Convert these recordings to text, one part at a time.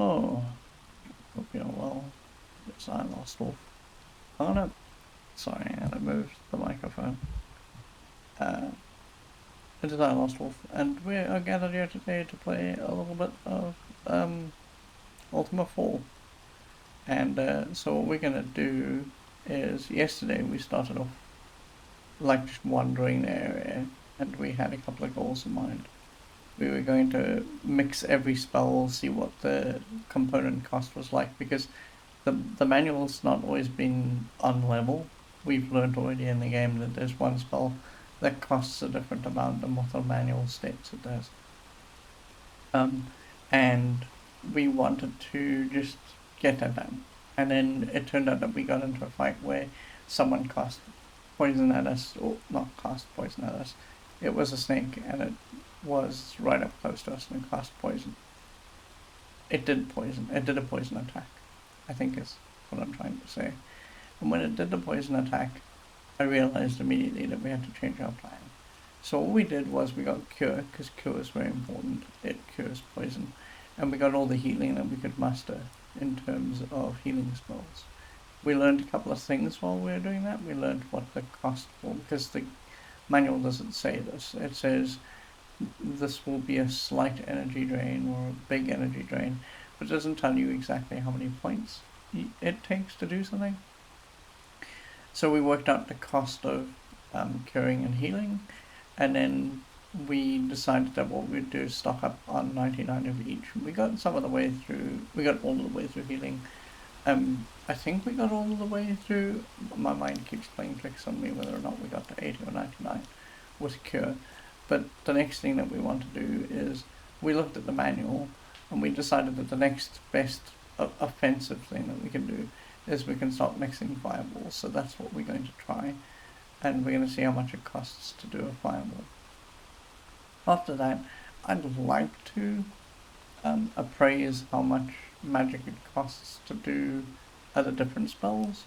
Hello. Hope you're well. It's I Lost Wolf. I'm gonna. Sorry, I had to move the microphone. It is I Lost Wolf, and we are gathered here today to play a little bit of Ultima Fall. And so what we're gonna do is, yesterday we started off like just wandering the area, and we had a couple of goals in mind. We were going to mix every spell, see what the component cost was like, because the manual's not always been on level. We've learned already in the game that there's one spell that costs a different amount than what the manual states it does. And we wanted to just get that done. And then it turned out that we got into a fight where someone cast poison at us, or not cast poison at us. It was a snake, and it was right up close to us and cast poison. It did poison. It did a poison attack, I think is what I'm trying to say. And when it did the poison attack, I realized immediately that we had to change our plan. So what we did was we got Cure, because Cure is very important. It cures poison. And we got all the healing that we could muster in terms of healing spells. We learned a couple of things while we were doing that. We learned what the cost for, because the manual doesn't say this. It says this will be a slight energy drain or a big energy drain, but it doesn't tell you exactly how many points it takes to do something. So we worked out the cost of curing and healing, and then we decided that what we'd do is stock up on 99 of each. We got some of the way through, we got all the way through healing. I think we got all the way through. My mind keeps playing tricks on me whether or not we got to 80 or 99 with cure. But the next thing that we want to do is, we looked at the manual and we decided that the next best offensive thing that we can do is we can start mixing fireballs. So that's what we're going to try, and we're going to see how much it costs to do a fireball. After that, I'd like to appraise how much magic it costs to do other different spells,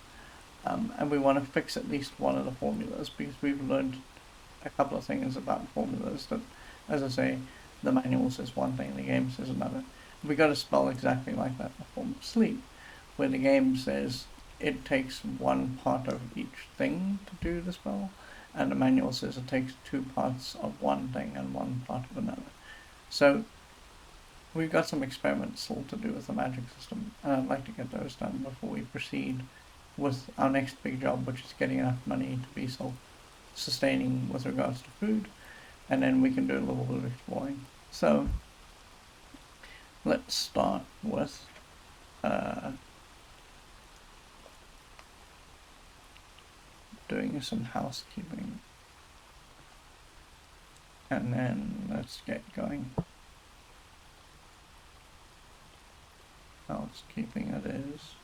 and we want to fix at least one of the formulas, because we've learned a couple of things about formulas that, as I say, the manual says one thing, the game says another. We got a spell exactly like that in the form of sleep, where the game says it takes one part of each thing to do the spell, and the manual says it takes two parts of one thing and one part of another. So we've got some experiments still to do with the magic system, and I'd like to get those done before we proceed with our next big job, which is getting enough money to be self-sustaining with regards to food, and then we can do a little bit of exploring. So let's start with doing some housekeeping, and then let's get going. Housekeeping it is.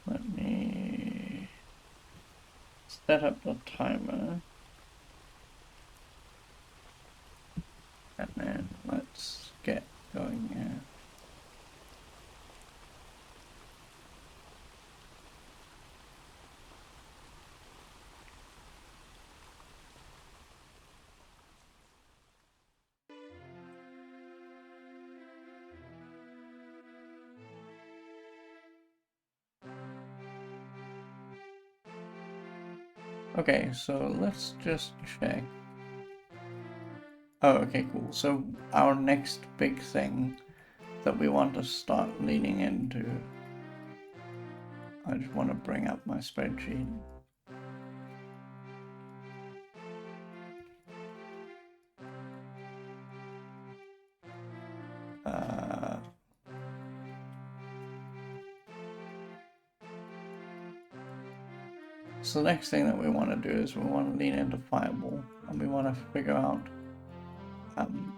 Let me set up the timer, and then let's get going here. Okay, so let's just check. Oh, okay, cool. So our next big thing that we want to start leaning into, I just want to bring up my spreadsheet. So the next thing that we want to do is we want to lean into Fireball, and we want to figure out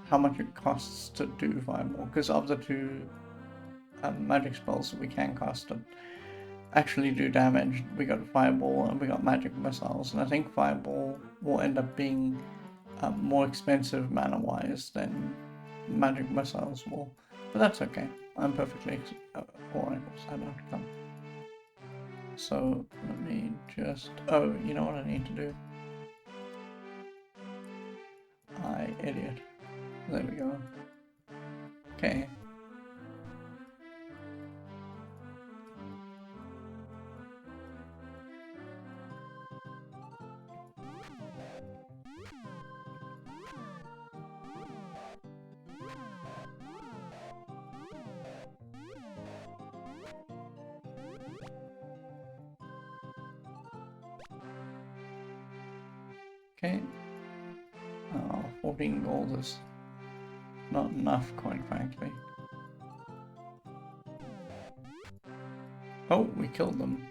how much it costs to do Fireball, because of the two magic spells that we can cast to actually do damage, we got Fireball and we got Magic Missiles, and I think Fireball will end up being more expensive mana-wise than Magic Missiles will, but that's okay. I'm perfectly alright with that outcome. So let me just, oh, you know what I need to do? I idiot. There we go. Okay. Okay. 14 gold is not enough, quite frankly. Oh, we killed them.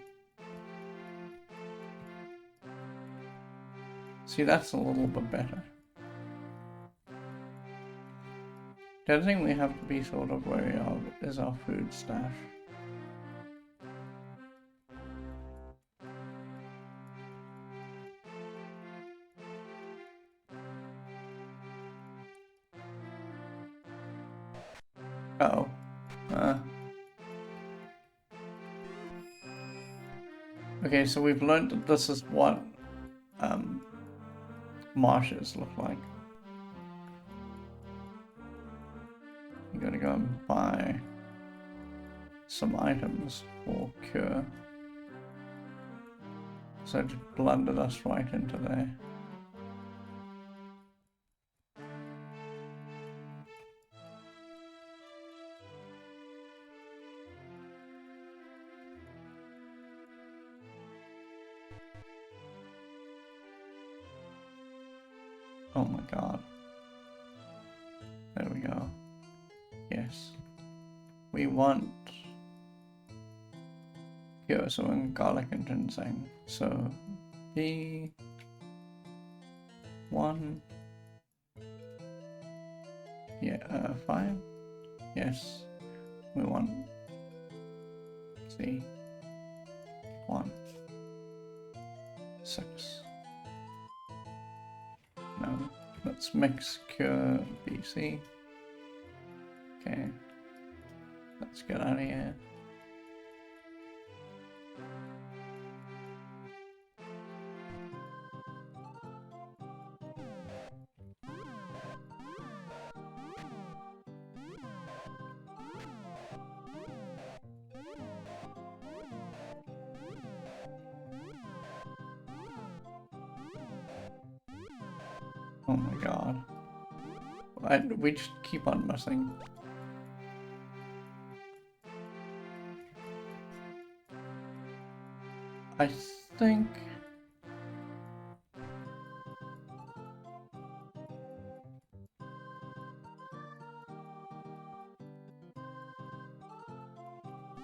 See, that's a little bit better. The other thing we have to be sort of wary of is our food stash. Uh-oh. Okay, so we've learned that this is what marshes look like. You gotta go and buy some items for cure. So it just blundered us right into there. Oh my god. There we go. Yes. We want cure, so in garlic and ginseng. So B1. Yeah, 5. Yes. We want C. 1. 6. No. Let's mix cure BC. Okay. Let's get out of here. Oh my god. We just keep on missing. I think...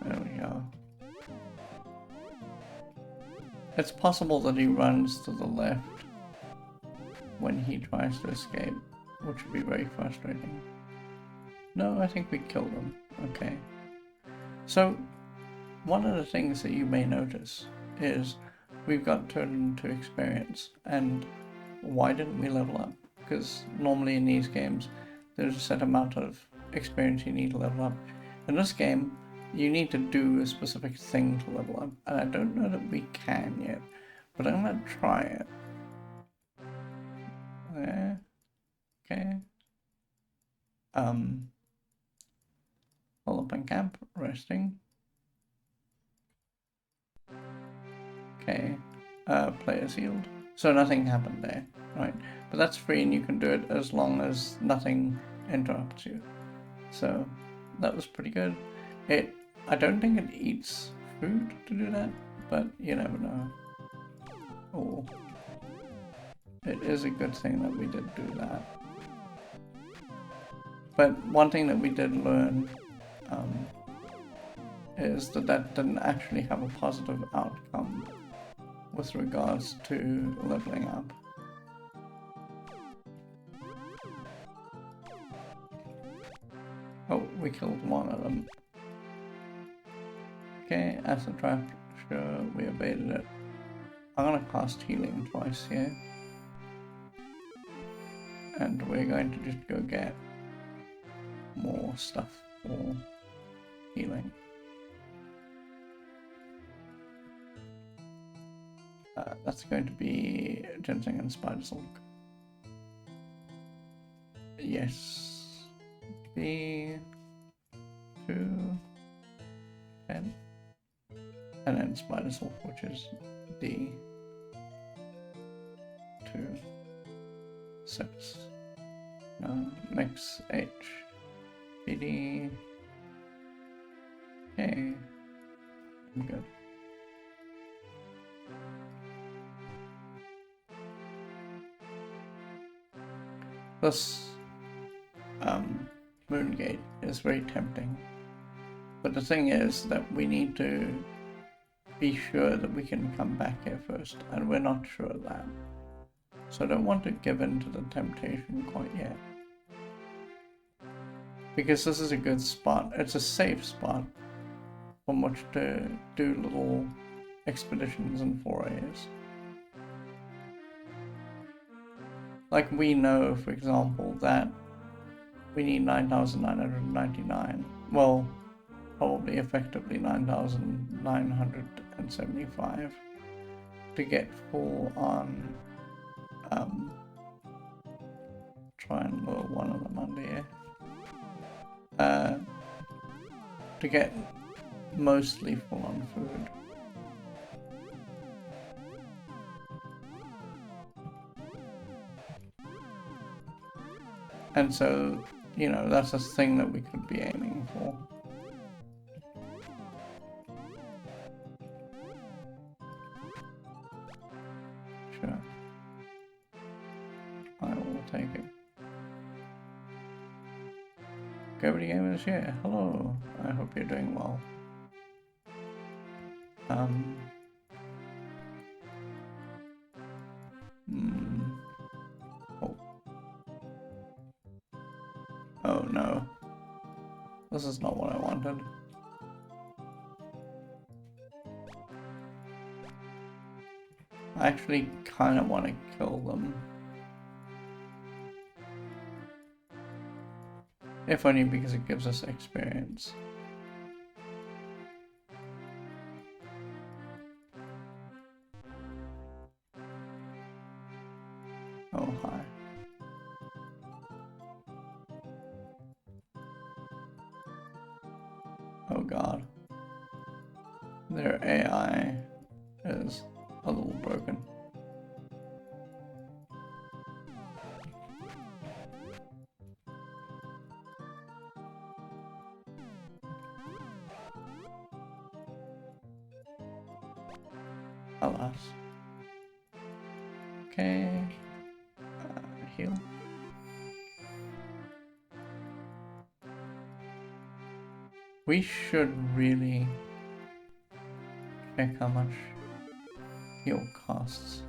There we go. It's possible that he runs to the left when he tries to escape, which would be very frustrating. No, I think we killed him. Okay. So, one of the things that you may notice is we've got turned into experience, and why didn't we level up? Because normally in these games, there's a set amount of experience you need to level up. In this game, you need to do a specific thing to level up, and I don't know that we can yet, but I'm gonna try it. There. Okay. Hold up in camp, resting. Okay. Players healed. So nothing happened there, right? But that's free and you can do it as long as nothing interrupts you. So that was pretty good. I don't think it eats food to do that, but you never know. Oh. It is a good thing that we did do that. But one thing that we did learn is that didn't actually have a positive outcome with regards to leveling up. we killed one of them. Okay, acid trap, sure, we evaded it. I'm gonna cast healing twice here. And we're going to just go get more stuff for healing. That's going to be ginseng and spider silk. Yes. B 2 10. And then spider silk, which is D 2 6. Mix H BD. Okay. I'm good. This Moongate is very tempting, but the thing is that we need to be sure that we can come back here first, and we're not sure of that. So I don't want to give in to the temptation quite yet, because this is a good spot. It's a safe spot from which to do little expeditions and forays. Like, we know, for example, that we need 9,999. Well, probably effectively 9,975 to get full on. Try and lure one of them under here. To get mostly full on food. And so, you know, that's a thing that we could be aiming for. Sure. I will take it. Gravity Gamers here. Hello. I hope you're doing well. Oh no. This is not what I wanted. I actually kind of want to kill them. If only because it gives us experience. Oh, hi. Oh god. Their AI is a little broken. Alas. Okay. Heal. We should really check how much heal costs.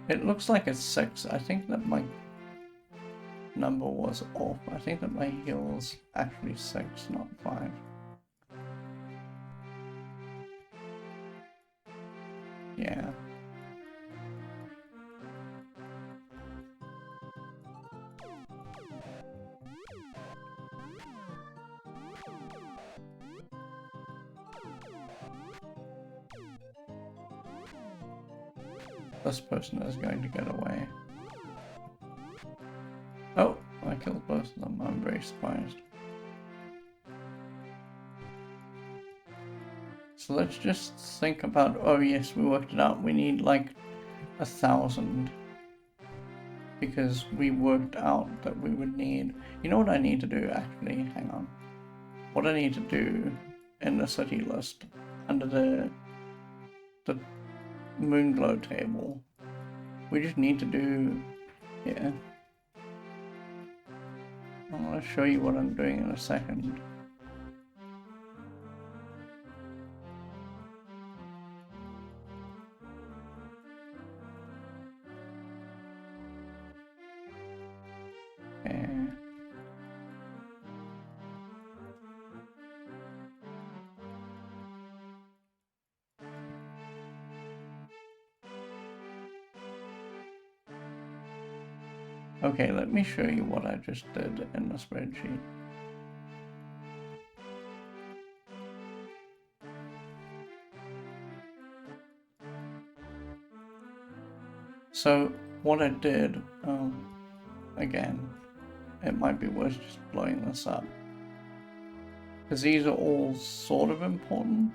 It looks like it's 6. I think that my number was off. I think that my heal is actually 6, not 5. Yeah. This person is going to get away. Oh, I killed both of them. I'm very surprised. So let's just think about, oh yes, we worked it out. We need like 1,000. Because we worked out that we would need, you know what I need to do actually, hang on. What I need to do in the city list, under the Moonglow table, we just need to do, yeah. I'm going to show you what I'm doing in a second. Okay. Okay, let me show you what I just did in the spreadsheet. So what I did, again, it might be worth just blowing this up, because these are all sort of important.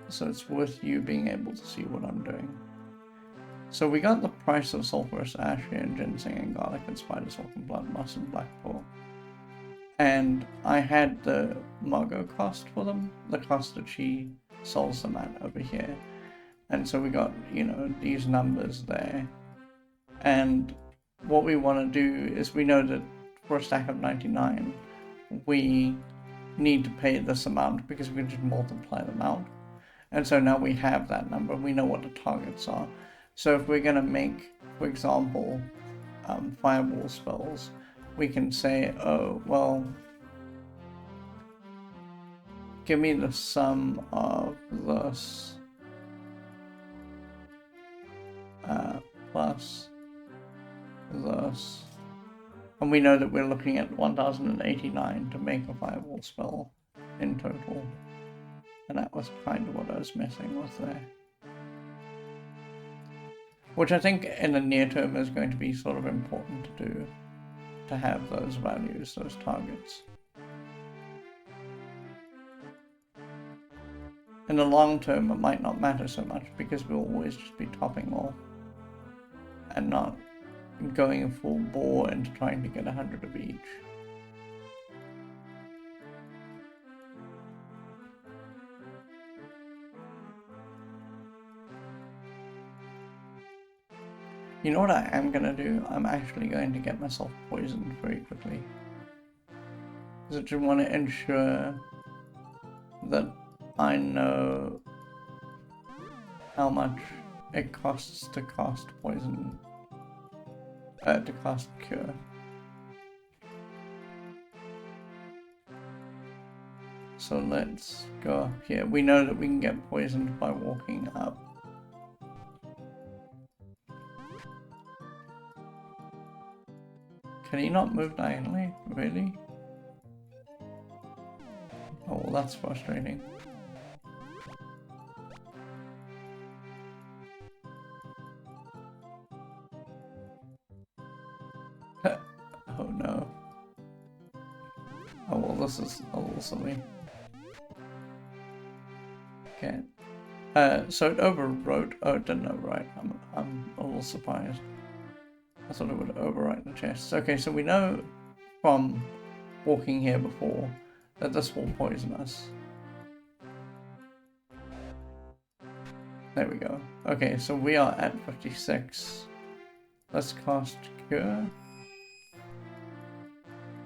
So it's worth you being able to see what I'm doing. So we got the price of sulfurous ash here, and ginseng and garlic and spider silk and blood moss and black pearl. And I had the Margot cost for them, the cost that she sells them at over here. And so we got, you know, these numbers there. And what we want to do is, we know that for a stack of 99, we need to pay this amount because we can just multiply them out. And so now we have that number, we know what the targets are. So if we're going to make, for example, fireball spells, we can say, oh, well, give me the sum of this plus this. And we know that we're looking at 1089 to make a fireball spell in total. And that was kind of what I was messing with there. Which I think in the near term is going to be sort of important to do, to have those values, those targets. In the long term, it might not matter so much because we'll always just be topping off and not going full bore into trying to get 100 of each. You know what I am going to do? I'm actually going to get myself poisoned very quickly. Because I just want to ensure that I know how much it costs to cast poison, to cast cure. So let's go up here. We know that we can get poisoned by walking up. Can he not move diagonally? Really? Oh, well, that's frustrating. Oh no. Oh well, this is a little silly. Okay. So it overwrote. Oh, it didn't overwrite. I'm a little surprised. I thought it would overwrite the chests. Okay, so we know from walking here before that this will poison us. There we go. Okay, so we are at 56. Let's cast Cure.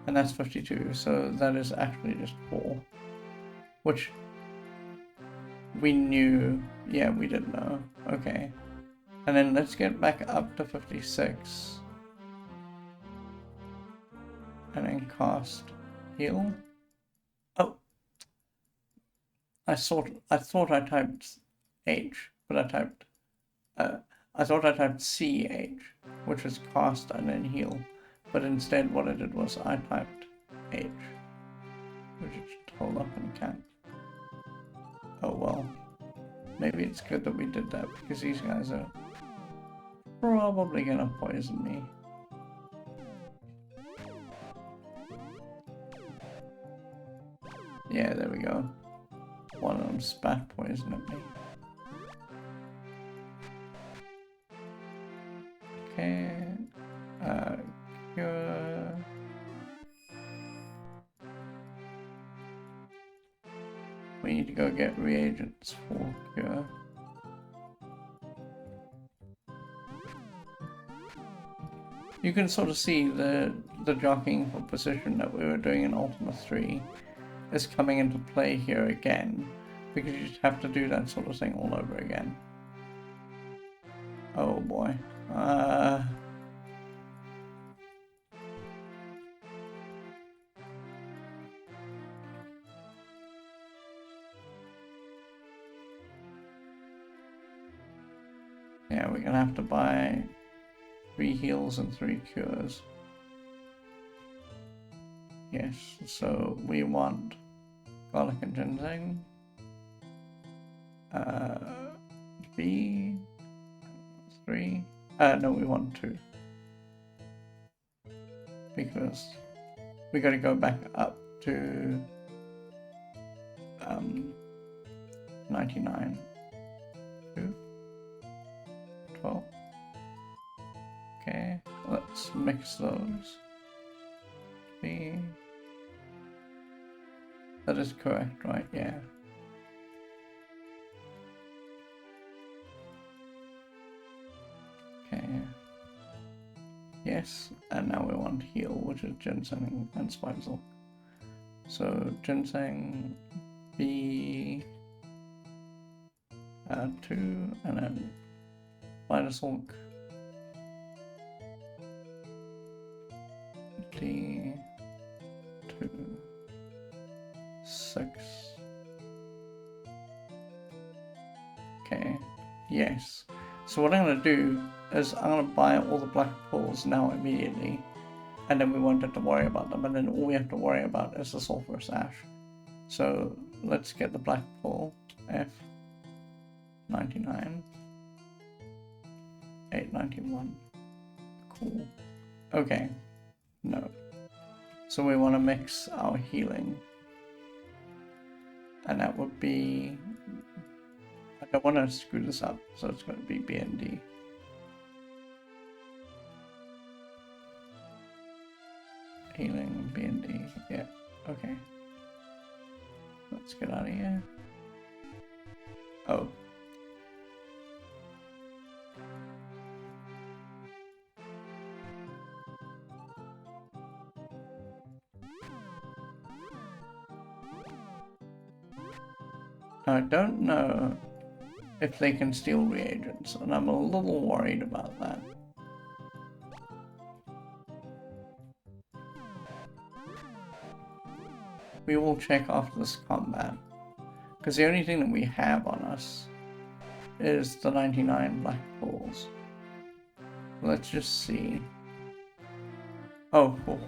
And that's 52, so that is actually just 4. Which we knew. Yeah, we did know. Okay. And then let's get back up to 56. And then cast Heal. Oh! I thought I typed H, but I typed I thought I typed CH, which is cast and then heal. But instead what I did was I typed H, which is hold up and can't. Oh well. Maybe it's good that we did that because these guys are probably gonna poison me. Yeah, there we go. One of them spat poison at me. Okay. Cure. We need to go get reagents for cure. You can sort of see the jockeying for position that we were doing in Ultima 3 is coming into play here again, because you just have to do that sort of thing all over again. Oh boy. Yeah, we're gonna have to buy 3 heals and 3 cures. Yes, so we want garlic and ginseng. B 3. No, we want 2. Because we gotta go back up to 99. 2. 12. Okay, let's mix those. B. That is correct, right? Yeah. Okay. Yes, and now we want heal, which is ginseng and spice. So ginseng B 2, and then spider silk D 2 6. Okay, yes. So what I'm going to do is I'm going to buy all the black pulls now immediately, and then we won't have to worry about them, and then all we have to worry about is the sulfurous ash. So let's get the black pull, F 99, 891. Cool. Okay, no. So we want to mix our healing, and that would be, I don't want to screw this up, so it's going to be B and D. Healing, B and D, yeah, okay. Let's get out of here. Oh. I don't know if they can steal reagents, and I'm a little worried about that. We will check after this combat, because the only thing that we have on us is the 99 black balls. Let's just see. Oh, cool.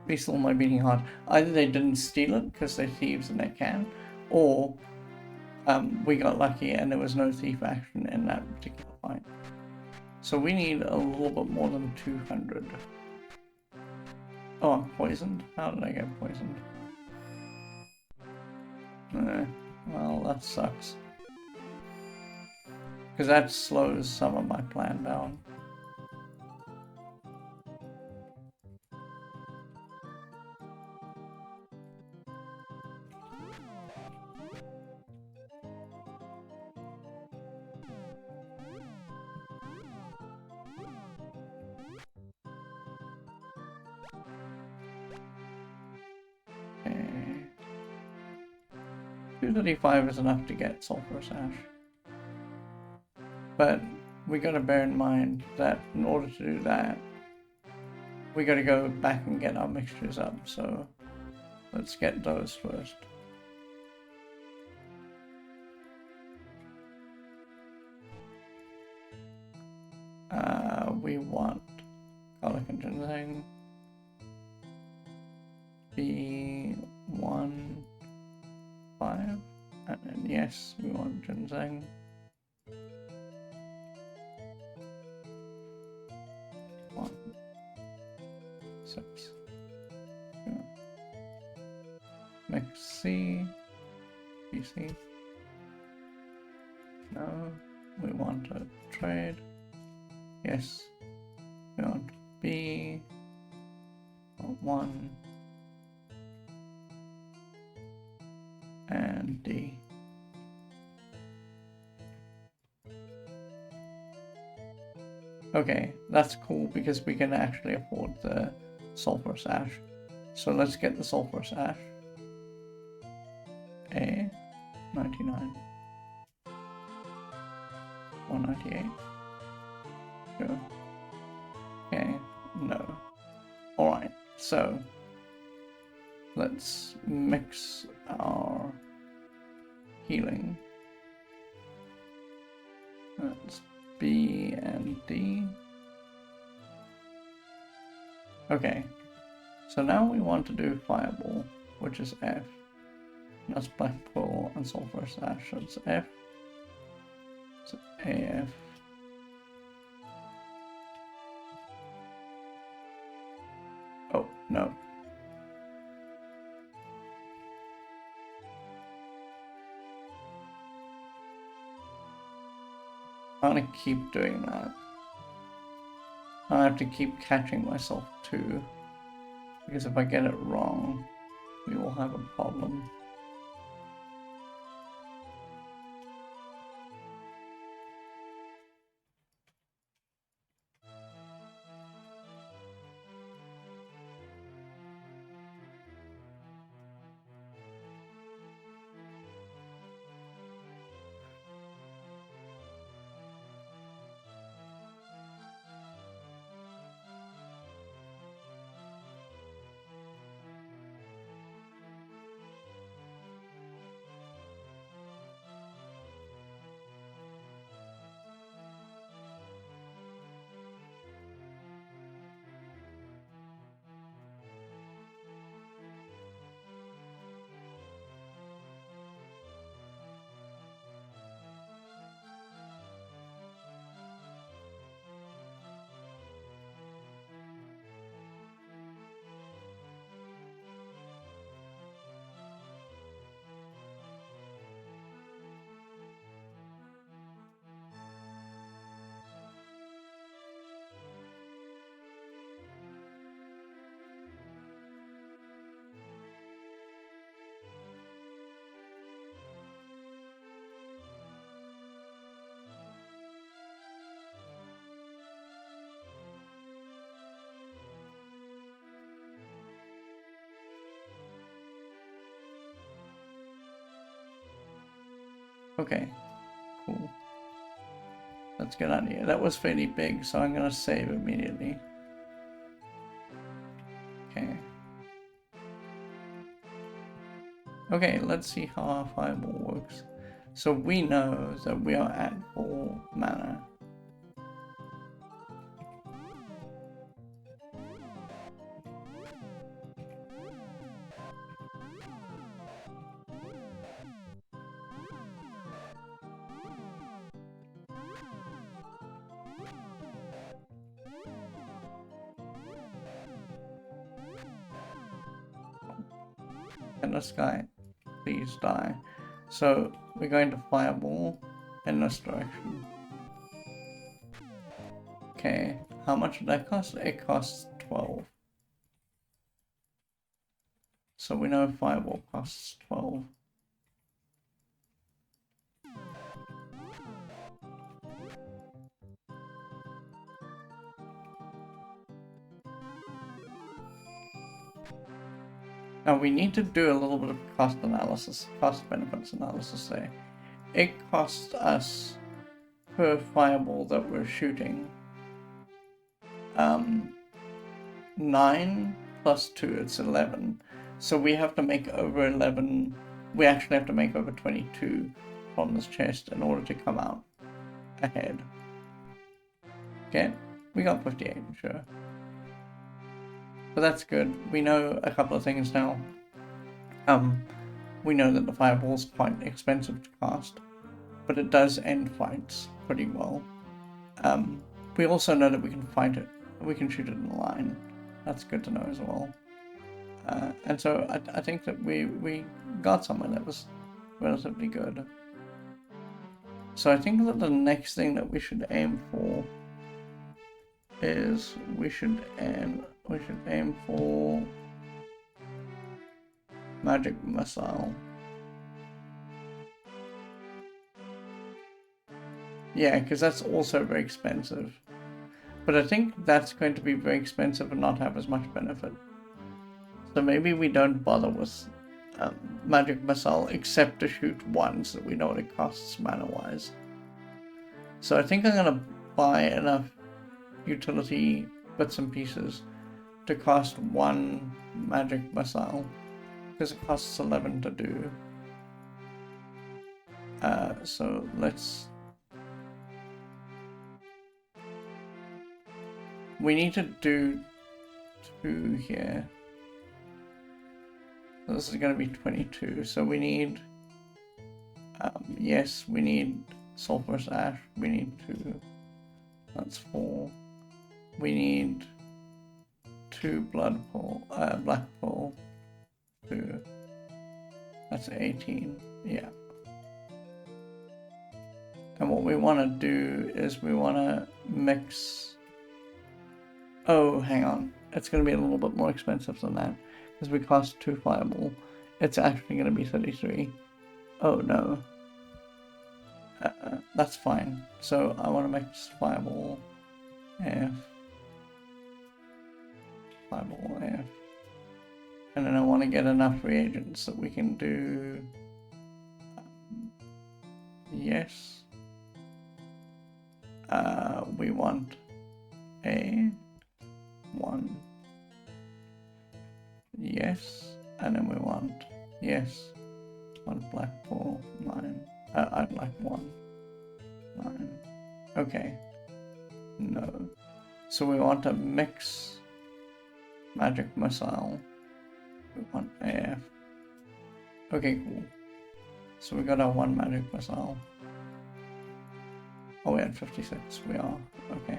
Be still my beating heart. Either they didn't steal it because they're thieves and they can, or we got lucky and there was no thief action in that particular fight. So we need a little bit more than 200. Oh, I'm poisoned? How did I get poisoned? Well, that sucks. Because that slows some of my plan down. Okay. 235 is enough to get sulfurous ash. But we gotta bear in mind that in order to do that, we gotta go back and get our mixtures up, so let's get those first. We want garlic and ginseng. B1, 5, and then yes, we want ginseng. One, 6. Yeah. Mix C, BC. No, we want a trade. Yes, we want B, 1, and D. Okay, that's cool because we can actually afford the sulfurous ash. So let's get the sulfurous ash. A 99. 198. Sure. Okay, no. Alright, so let's mix our healing. That's B and D. Okay, so now we want to do Fireball, which is F. That's Black Pearl and Sulphurous Ash, so it's F. So AF. Oh, no. I'm gonna keep doing that. I have to keep catching myself too, because if I get it wrong, we will have a problem. Okay, cool. Let's get out of here. That was fairly big, so I'm gonna save immediately. Okay. Okay, let's see how our Fireball works. So we know that we are at 4 mana. In the sky, please die. So we're going to Fireball in this direction. Okay, how much did that cost? It costs 12. So we know Fireball costs 12. Now we need to do a little bit of cost analysis, cost benefits analysis there. It costs us per Fireball that we're shooting 9 plus 2, it's 11. So we have to make over 11, we actually have to make over 22 from this chest in order to come out ahead. Okay, we got 58, sure. But that's good. We know a couple of things now. We know that the Fireball's quite expensive to cast, but it does end fights pretty well. We also know that we can fight it, we can shoot it in a line. That's good to know as well. And so I think that we got somewhere that was relatively good. So I think that the next thing that we should aim for is we should aim for Magic Missile. Yeah, because that's also very expensive. But I think that's going to be very expensive and not have as much benefit. So maybe we don't bother with Magic Missile except to shoot one so that we know what it costs mana-wise. So I think I'm going to buy enough utility bits and pieces to cast one Magic Missile, because it costs 11 to do. So let's... We need to do 2 here. So this is going to be 22. So we need, yes, we need sulfurous ash. We need 2. That's 4. We need 2 black pearl. 2. That's 18. Yeah. And what we want to do is we want to mix. Oh, hang on. It's going to be a little bit more expensive than that because we cost 2 fireball. It's actually going to be 33. Oh no. That's fine. So I want to mix fireball F. Fireball F. And then I want to get enough reagents that we can do. Yes. We want a 1. Yes. And then we want, yes, 1 black pearl, 9. I'd like 1. 9. Okay. No. So we want to mix magic missile. We want AF. Okay, cool. So we got our 1 magic missile. Oh, we're at 56. We are. Okay.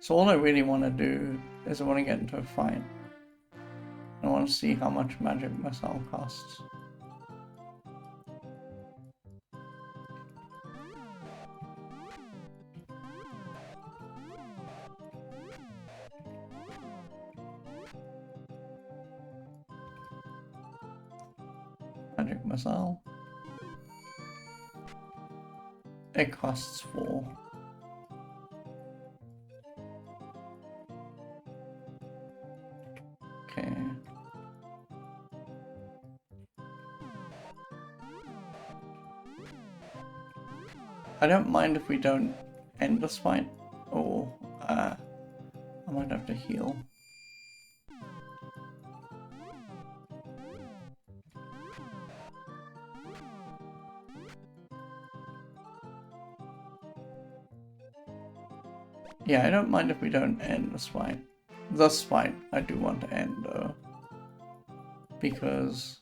So all I really want to do is I want to get into a fight. I want to see how much magic missile costs. Magic missile. It costs 4. Okay. I don't mind if we don't end this fight, or I might have to heal. Yeah, I don't mind if we don't end this fight. This fight I do want to end though, because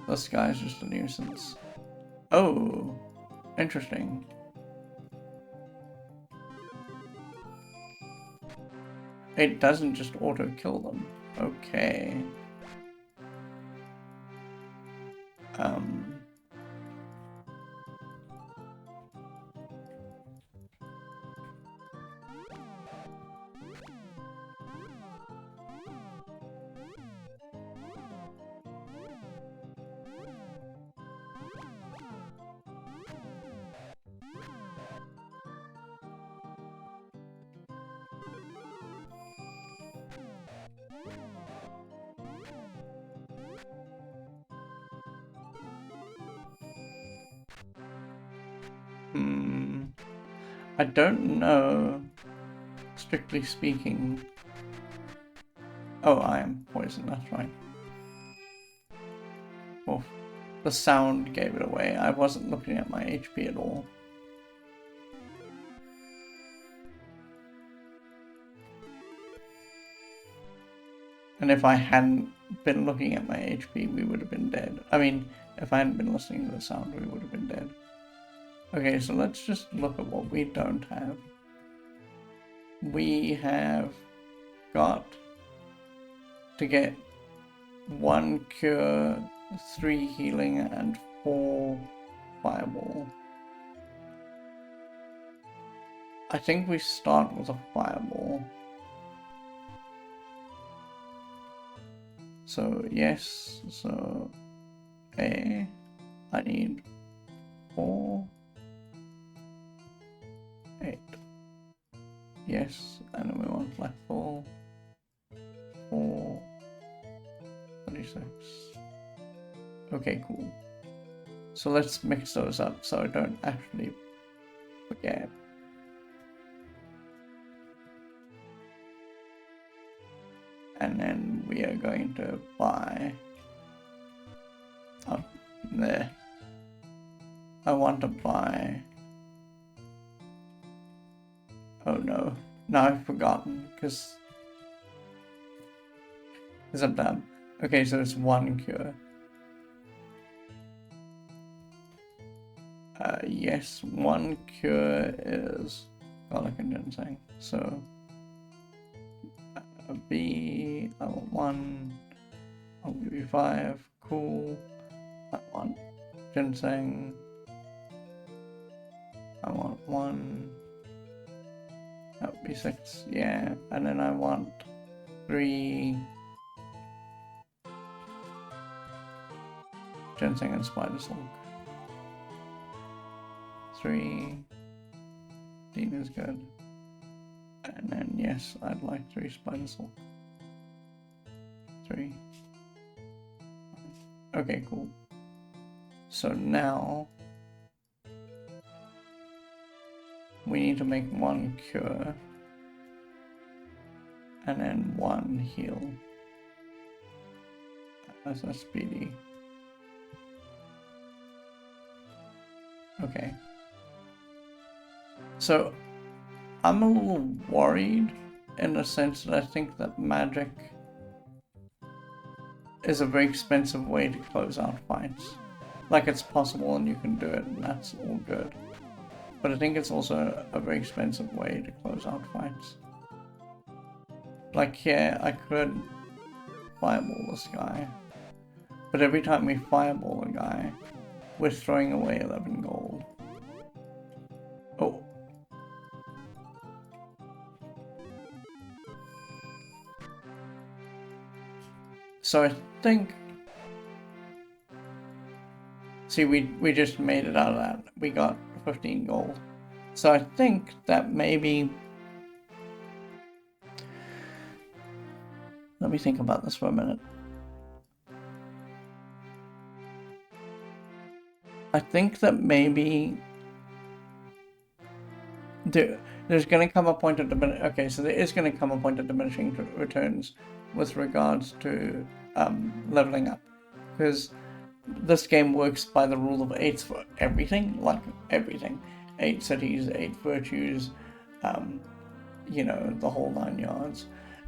this guy's just a nuisance. Oh, interesting. It doesn't just auto-kill them. Okay. I don't know, strictly speaking. Oh, I am poisoned, that's right. Oh, the sound gave it away. I wasn't looking at my HP at all. And if I hadn't been looking at my HP, we would have been dead. I mean, if I hadn't been listening to the sound, we would have been dead. Okay, so let's just look at what we don't have. We have got to get 1 cure, 3 healing, and 4 fireball. I think we start with a fireball. So yes, so I need 4, 8. Yes, and then we want black 4, 4, 36. Okay, cool. So let's mix those up so I don't actually forget. And then we are going to buy up there. I want to buy. Oh no, Now I've forgotten, because I'm dumb. Okay, so it's 1 cure. Yes, 1 cure is garlic and ginseng. So B, I want 1, I'll give you 5, cool. I want ginseng, I want 1, that would be 6, yeah, and then I want 3 ginseng and spider silk. 3, Dean is good. And then yes, I'd like 3 spider silk. 3. Okay, cool. So now we need to make 1 cure and then 1 heal. That's a speedy. Okay. So I'm a little worried in the sense that I think that magic is a very expensive way to close out fights. Like, it's possible and you can do it and that's all good. But I think it's also a very expensive way to close out fights. Like here, I could fireball this guy. But every time we fireball a guy, we're throwing away 11 gold. Oh. So I think... See, we just made it out of that. We got 15 gold. So I think that maybe... Let me think about this for a minute. I think that maybe there's going to come a point of diminishing... Okay, so there is going to come a point of diminishing returns with regards to leveling up. Because this game works by the rule of 8s for everything, like everything. 8 cities, 8 virtues, you know, the whole 9 yards.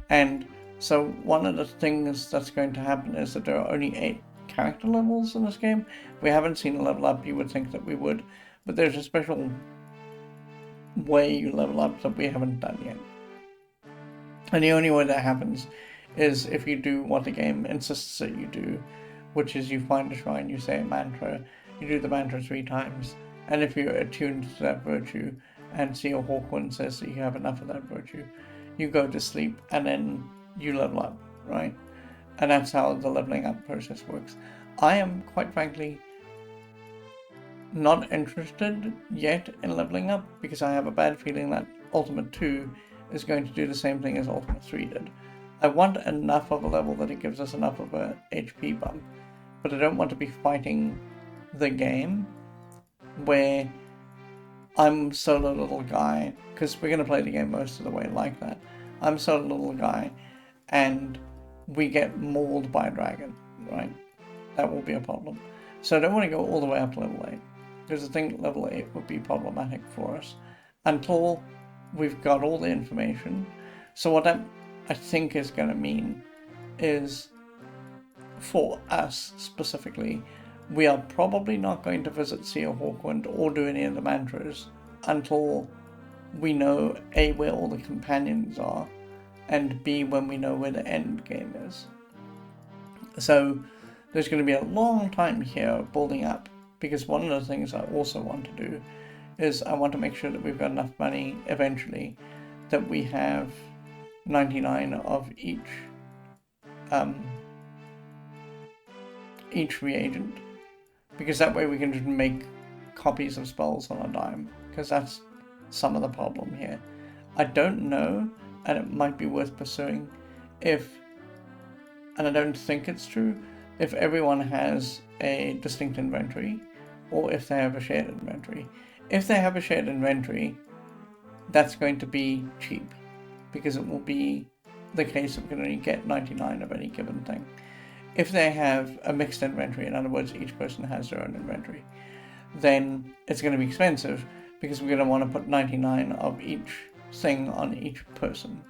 And so one of the things that's going to happen is that there are only 8 character levels in this game. We haven't seen a level up, you would think that we would, but there's a special way you level up that we haven't done yet. And the only way that happens is if you do what the game insists that you do, which is you find a shrine, you say a mantra, you do the mantra 3 times, and if you're attuned to that virtue and Seal Hawkwind says that you have enough of that virtue, you go to sleep and then you level up, right? And that's how the leveling up process works. I am, quite frankly, not interested yet in leveling up because I have a bad feeling that Ultima 2 is going to do the same thing as Ultima 3 did. I want enough of a level that it gives us enough of a HP bump, but I don't want to be fighting the game where I'm solo little guy, because we're going to play the game most of the way like that. I'm solo little guy and we get mauled by a dragon, right? That will be a problem. So I don't want to go all the way up to level 8, because I think level 8 would be problematic for us until we've got all the information. So what that I think is going to mean is, for us specifically, we are probably not going to visit Seal Hawkwind or do any of the mantras until we know A, where all the companions are, and B, when we know where the end game is. So there's going to be a long time here building up, because one of the things I also want to do is I want to make sure that we've got enough money eventually that we have 99 of each reagent, because that way we can just make copies of spells on a dime, because that's some of the problem here. I don't know, and it might be worth pursuing, if, and I don't think it's true, if everyone has a distinct inventory or if they have a shared inventory. If they have a shared inventory, that's going to be cheap, because it will be the case that we can only get 99 of any given thing. If they have a mixed inventory, in other words, each person has their own inventory, then it's going to be expensive, because we're going to want to put 99 of each thing on each person,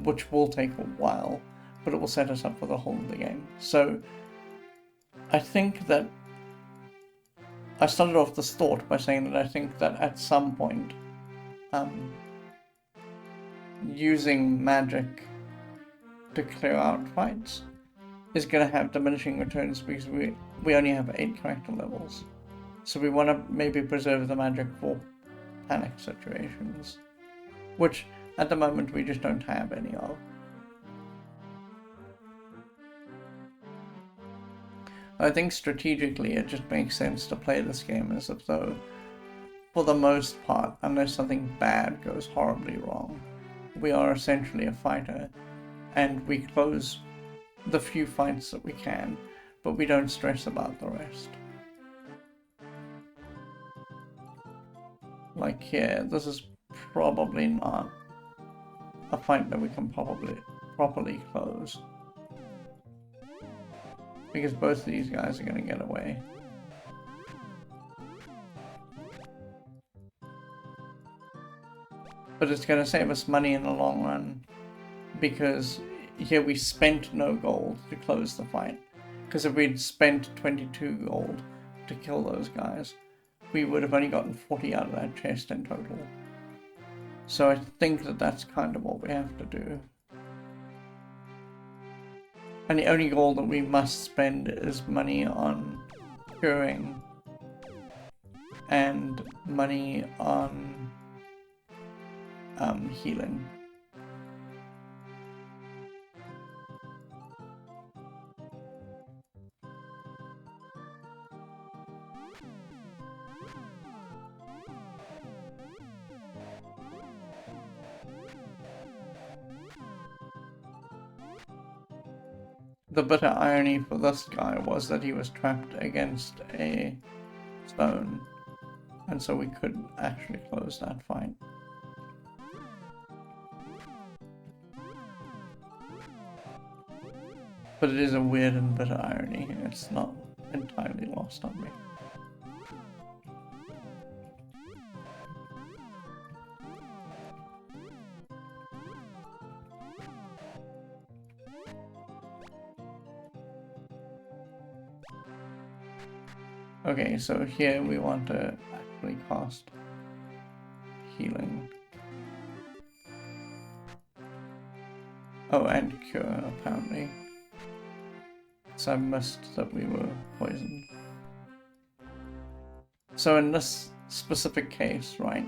which will take a while, but it will set us up for the whole of the game. So I think that I started off this thought by saying that I think that at some point, using magic to clear out fights is going to have diminishing returns because we only have 8 character levels. So we want to maybe preserve the magic for panic situations, which at the moment we just don't have any of. I think strategically it just makes sense to play this game as if though, for the most part, unless something bad goes horribly wrong, we are essentially a fighter, and we close the few fights that we can, but we don't stress about the rest. Like here, this is probably not a fight that we can properly close, because both of these guys are going to get away. But it's going to save us money in the long run, because here we spent no gold to close the fight. Because if we'd spent 22 gold to kill those guys, we would have only gotten 40 out of that chest in total. So I think that that's kind of what we have to do. And the only gold that we must spend is money on curing and money on healing. The bitter irony for this guy was that he was trapped against a stone, and so we couldn't actually close that fight. But it is a weird and bitter irony. It's not entirely lost on me. Okay, so here we want to actually cast healing. Oh, and cure, apparently. So I missed that we were poisoned. So in this specific case, right,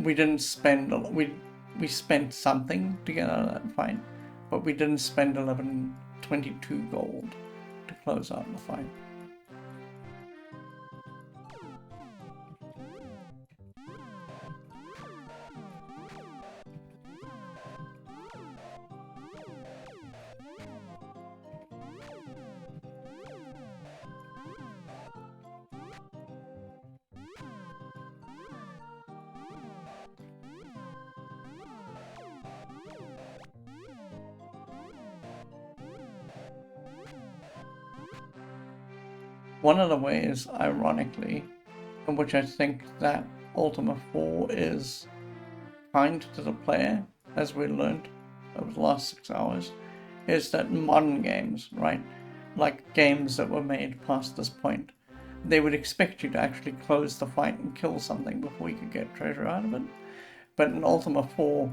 we didn't spend we spent something to get out of that fight, but we didn't spend 1122 gold to close out the fight. One of the ways, ironically, in which I think that Ultima 4 is kind to the player, as we learned over the last 6 hours, is that modern games, right, like games that were made past this point, they would expect you to actually close the fight and kill something before you could get treasure out of it. But in Ultima 4,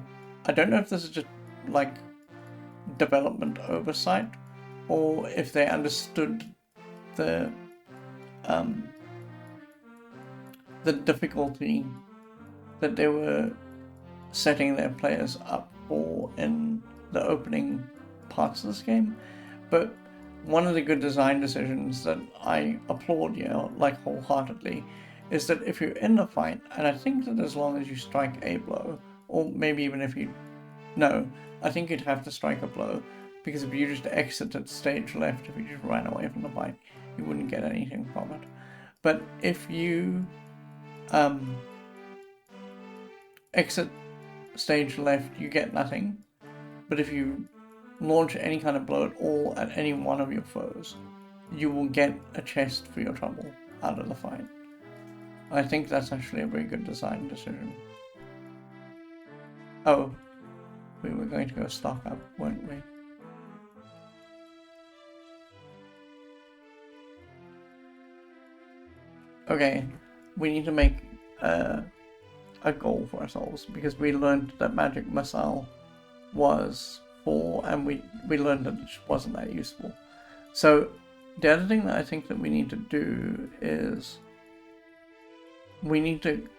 I don't know if this is just like development oversight, or if they understood the difficulty that they were setting their players up for in the opening parts of this game. But one of the good design decisions that I applaud, like wholeheartedly, is that if you're in the fight, and I think that as long as you strike a blow, or maybe even if you, no, I think you'd have to strike a blow, because if you just exited stage left, if you just ran away from the fight, you wouldn't get anything from it. But if you exit stage left, you get nothing. But if you launch any kind of blow at all at any one of your foes, you will get a chest for your trouble out of the fight. I think that's actually a very good design decision. Oh, we were going to go stock up, weren't we? Okay, we need to make a goal for ourselves, because we learned that magic missile was full, and we learned that it just wasn't that useful. So the other thing that I think that we need to do is we need to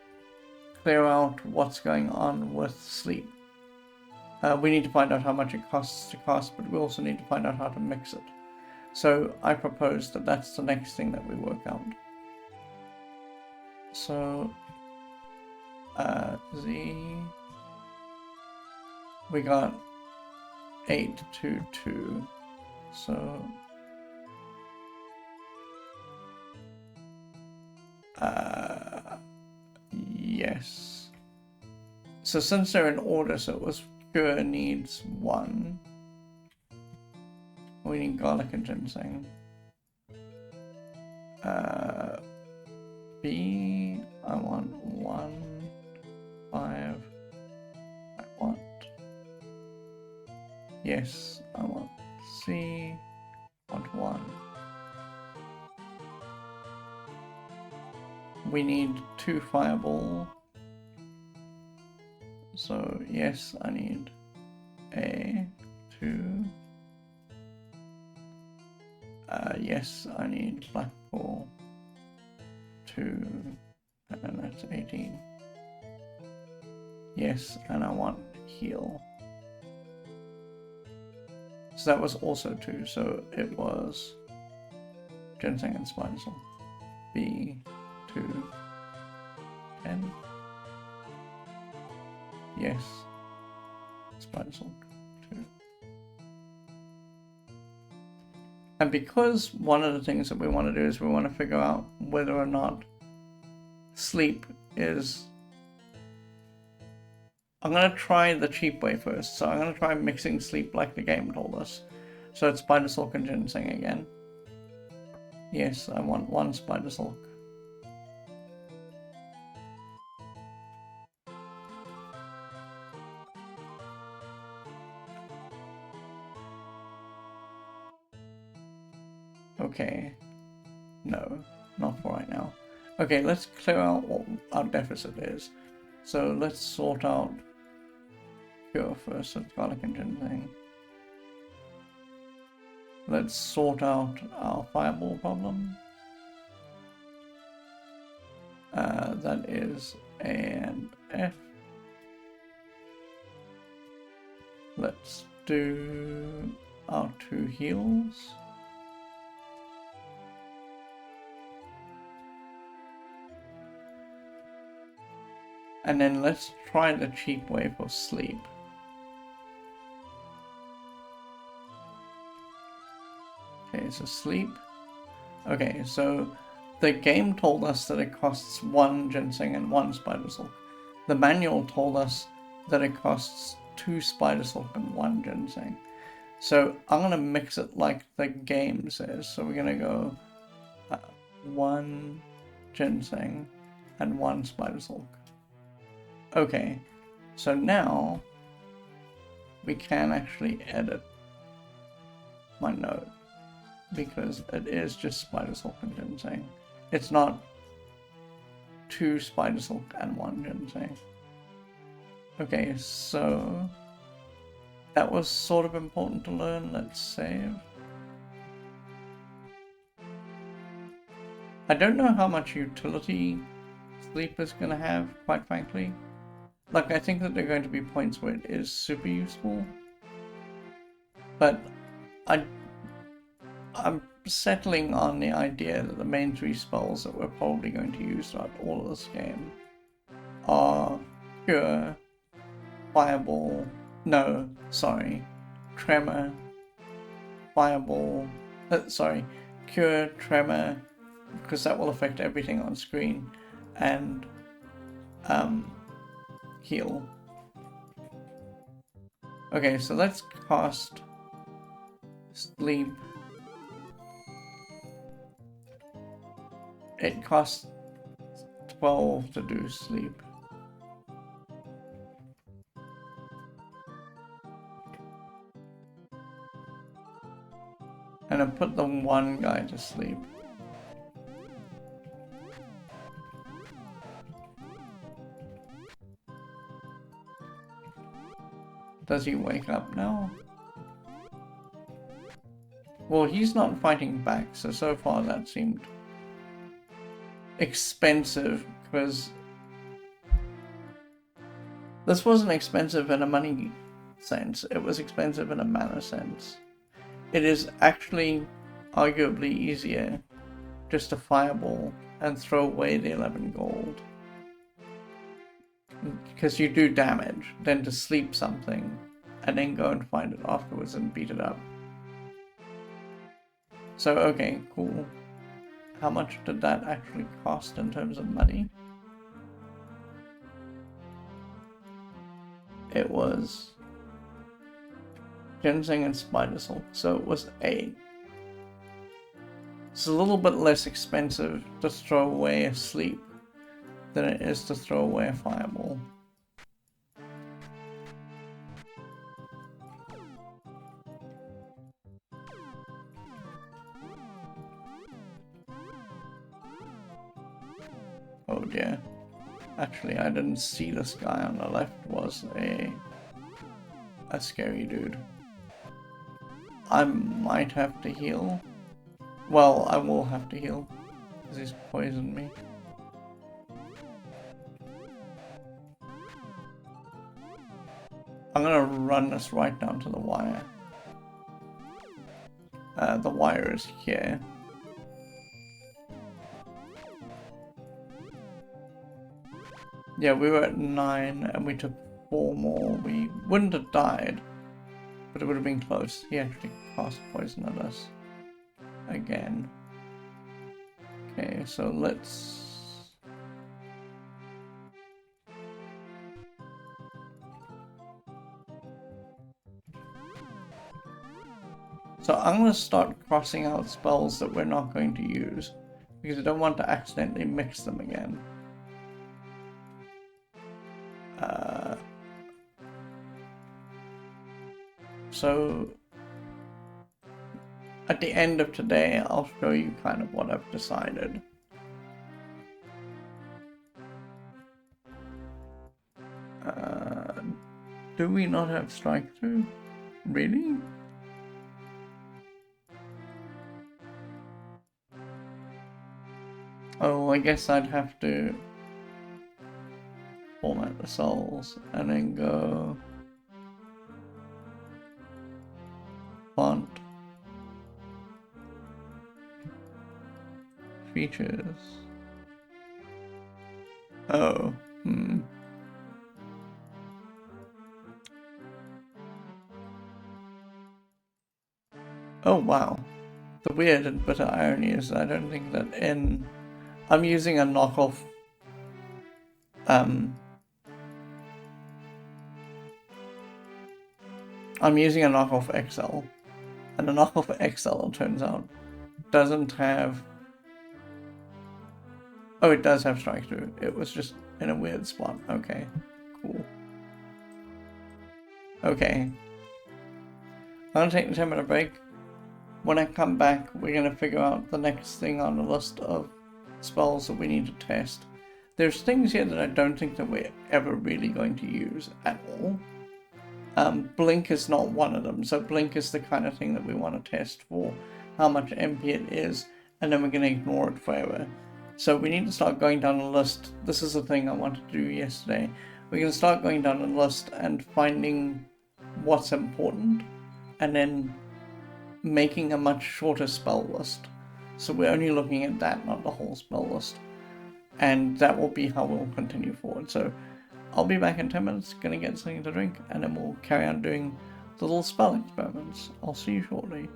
clear out what's going on with sleep. We need to find out how much it costs to cast, but we also need to find out how to mix it. So I propose that that's the next thing that we work out. So we got 8, 2, 2. So yes. So since they're in order, so it was cure needs 1. We need garlic and ginseng. B, I want 1, 5. I want. Yes, I want C. I want 1. We need 2 fireball. So yes, I need A, 2. Yes, I need black ball 2, and then that's 18. Yes, and I want heal. So that was also 2, so it was ginseng and spider silk. B, 2, 10. Yes, spider silk 2. And because one of the things that we want to do is we want to figure out whether or not sleep is... I'm going to try the cheap way first. So I'm going to try mixing sleep like the game told us. So it's spider silk and ginseng again. Yes, I want 1 spider silk. Okay. No, not for right now. Okay, let's clear out what our deficit is. So let's sort out cure first, so garlic and ginseng. Let's sort out our fireball problem. That is A and F. Let's do our 2 heals. And then let's try the cheap way for sleep. Okay, so sleep. Okay, so the game told us that it costs 1 ginseng and 1 spider silk. The manual told us that it costs 2 spider silk and 1 ginseng. So I'm going to mix it like the game says. So we're going to go 1 ginseng and 1 spider silk. Okay, so now we can actually edit my note, because it is just spider silk and ginseng. It's not 2 spider silk and 1 ginseng. Okay, so that was sort of important to learn. Let's save. I don't know how much utility sleep is going to have, quite frankly. Like, I think that there are going to be points where it is super useful, but I'm settling on the idea that the main 3 spells that we're probably going to use throughout all of this game are Cure, Fireball, no, sorry, Tremor, Fireball, Cure, Tremor, because that will affect everything on screen, and Heal. Okay, so let's cast Sleep. It costs 12 to do sleep. And I put the one guy to sleep. Does he wake up now? Well, he's not fighting back, so far that seemed expensive, because this wasn't expensive in a money sense, it was expensive in a mana sense. It is actually arguably easier just to fireball and throw away the 11 gold, because you do damage, than to sleep something and then go and find it afterwards and beat it up. So okay, cool. How much did that actually cost in terms of money? It was ginseng and spider silk, so it was 8. It's a little bit less expensive to throw away a sleep than it is to throw away a fireball. Oh dear. Actually, I didn't see this guy on the left was a scary dude. I might have to heal. Well, I will have to heal, because he's poisoned me. I'm gonna run this right down to the wire. The wire is here. Yeah, we were at 9 and we took 4 more. We wouldn't have died, but it would have been close. He actually cast poison at us again. Okay, so let's... So I'm going to start crossing out spells that we're not going to use, because I don't want to accidentally mix them again. So at the end of today, I'll show you kind of what I've decided. Do we not have strike through? Really? Oh, I guess I'd have to format the souls and then go font, features. Oh, Oh wow. The weird and bitter irony is I don't think that I'm using a knockoff I'm using a knockoff XL, and the knockoff XL, it turns out, doesn't have... Oh, it does have strike through. It was just in a weird spot. Okay, cool. Okay. I'm gonna take a 10-minute break. When I come back, we're gonna figure out the next thing on the list of spells that we need to test. There's things here that I don't think that we're ever really going to use at all. Blink is not one of them, so Blink is the kind of thing that we want to test for how much MP it is, and then we're going to ignore it forever. So we need to start going down the list. This is the thing I wanted to do yesterday. We're going to start going down the list and finding what's important, and then making a much shorter spell list. So we're only looking at that, not the whole spell list. And that will be how we'll continue forward. So I'll be back in 10 minutes, gonna get something to drink, and then we'll carry on doing the little spell experiments. I'll see you shortly.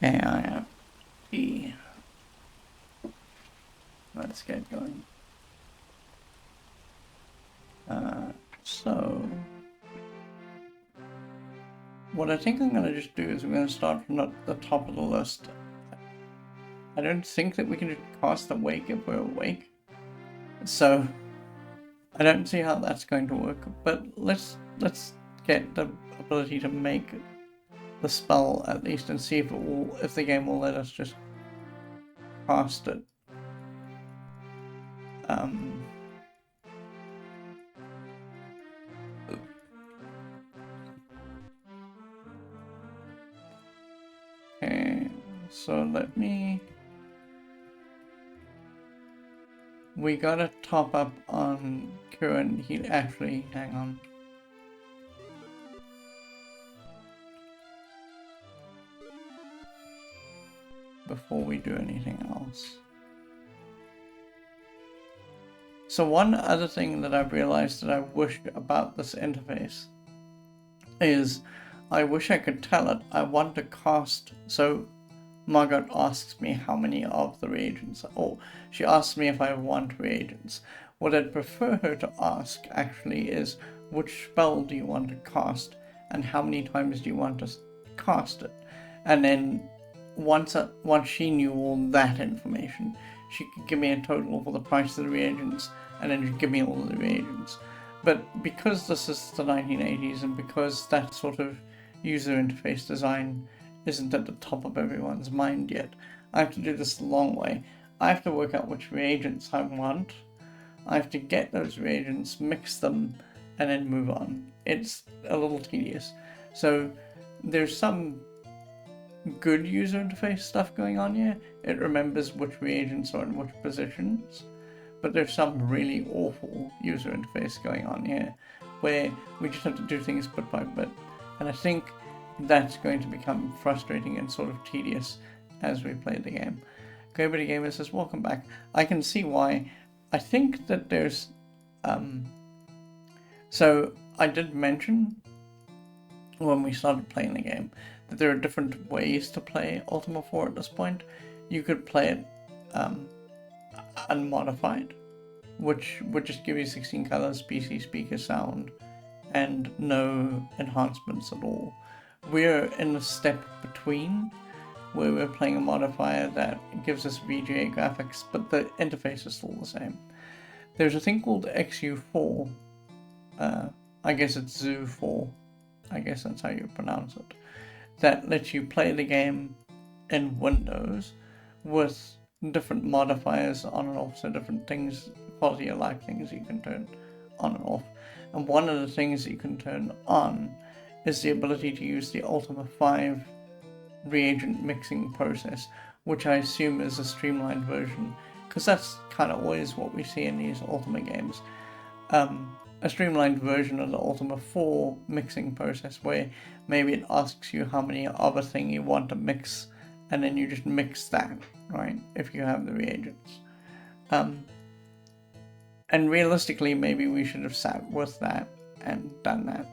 AIFT. Let's get going. So what I think I'm going to just do is we're going to start from the top of the list. I don't think that we can just cast awake if we're awake. So I don't see how that's going to work, but let's get the ability to make the spell at least and see if the game will let us just cast it. Okay, so we gotta top up on cure and heal. Actually, hang on. Before we do anything else. So one other thing that I've realized that I wish about this interface is I wish I could tell it I want to cast. So Margot asks me how many of the reagents, or she asks me if I want reagents. What I'd prefer her to ask actually is which spell do you want to cast and how many times do you want to cast it. And then once she knew all that information, she could give me a total for the price of the reagents and then just give me all of the reagents. But because this is the 1980s and because that sort of user interface design isn't at the top of everyone's mind yet, I have to do this the long way. I have to work out which reagents I want. I have to get those reagents, mix them, and then move on. It's a little tedious. So there's some good user interface stuff going on here. It remembers which reagents are in which positions. But there's some really awful user interface going on here where we just have to do things bit by bit. And I think that's going to become frustrating and sort of tedious as we play the game. Gravity Gamer says, welcome back. I can see why. I think that there's... So I did mention when we started playing the game that there are different ways to play Ultima 4 at this point. You could play it unmodified, which would just give you 16 colors, PC speaker sound, and no enhancements at all. We're in the step between where we're playing a modifier that gives us VGA graphics, but the interface is still the same. There's a thing called XU4, I guess it's Zoo4, I guess that's how you pronounce it, that lets you play the game in Windows with different modifiers on and off, so different things, quality of life things you can turn on and off. And one of the things that you can turn on is the ability to use the Ultima 5 reagent mixing process, which I assume is a streamlined version, because that's kind of always what we see in these Ultima games. A streamlined version of the Ultima 4 mixing process where maybe it asks you how many of a thing you want to mix, and then you just mix that, right, if you have the reagents. And realistically, maybe we should have sat with that and done that.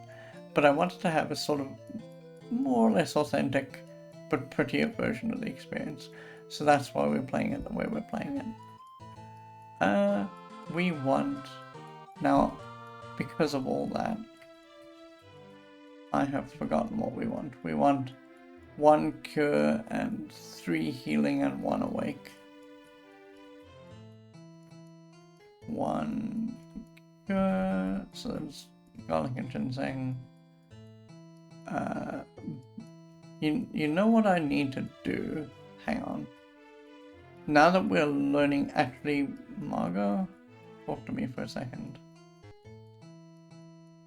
But I wanted to have a sort of more or less authentic but prettier version of the experience. So that's why we're playing it the way we're playing it. We want... Now, because of all that, I have forgotten what we want. We want 1 cure and 3 healing and 1 awake. 1 cure, so there's garlic and ginseng. You know what I need to do? Hang on. Now that we're learning, actually, Margot, talk to me for a second.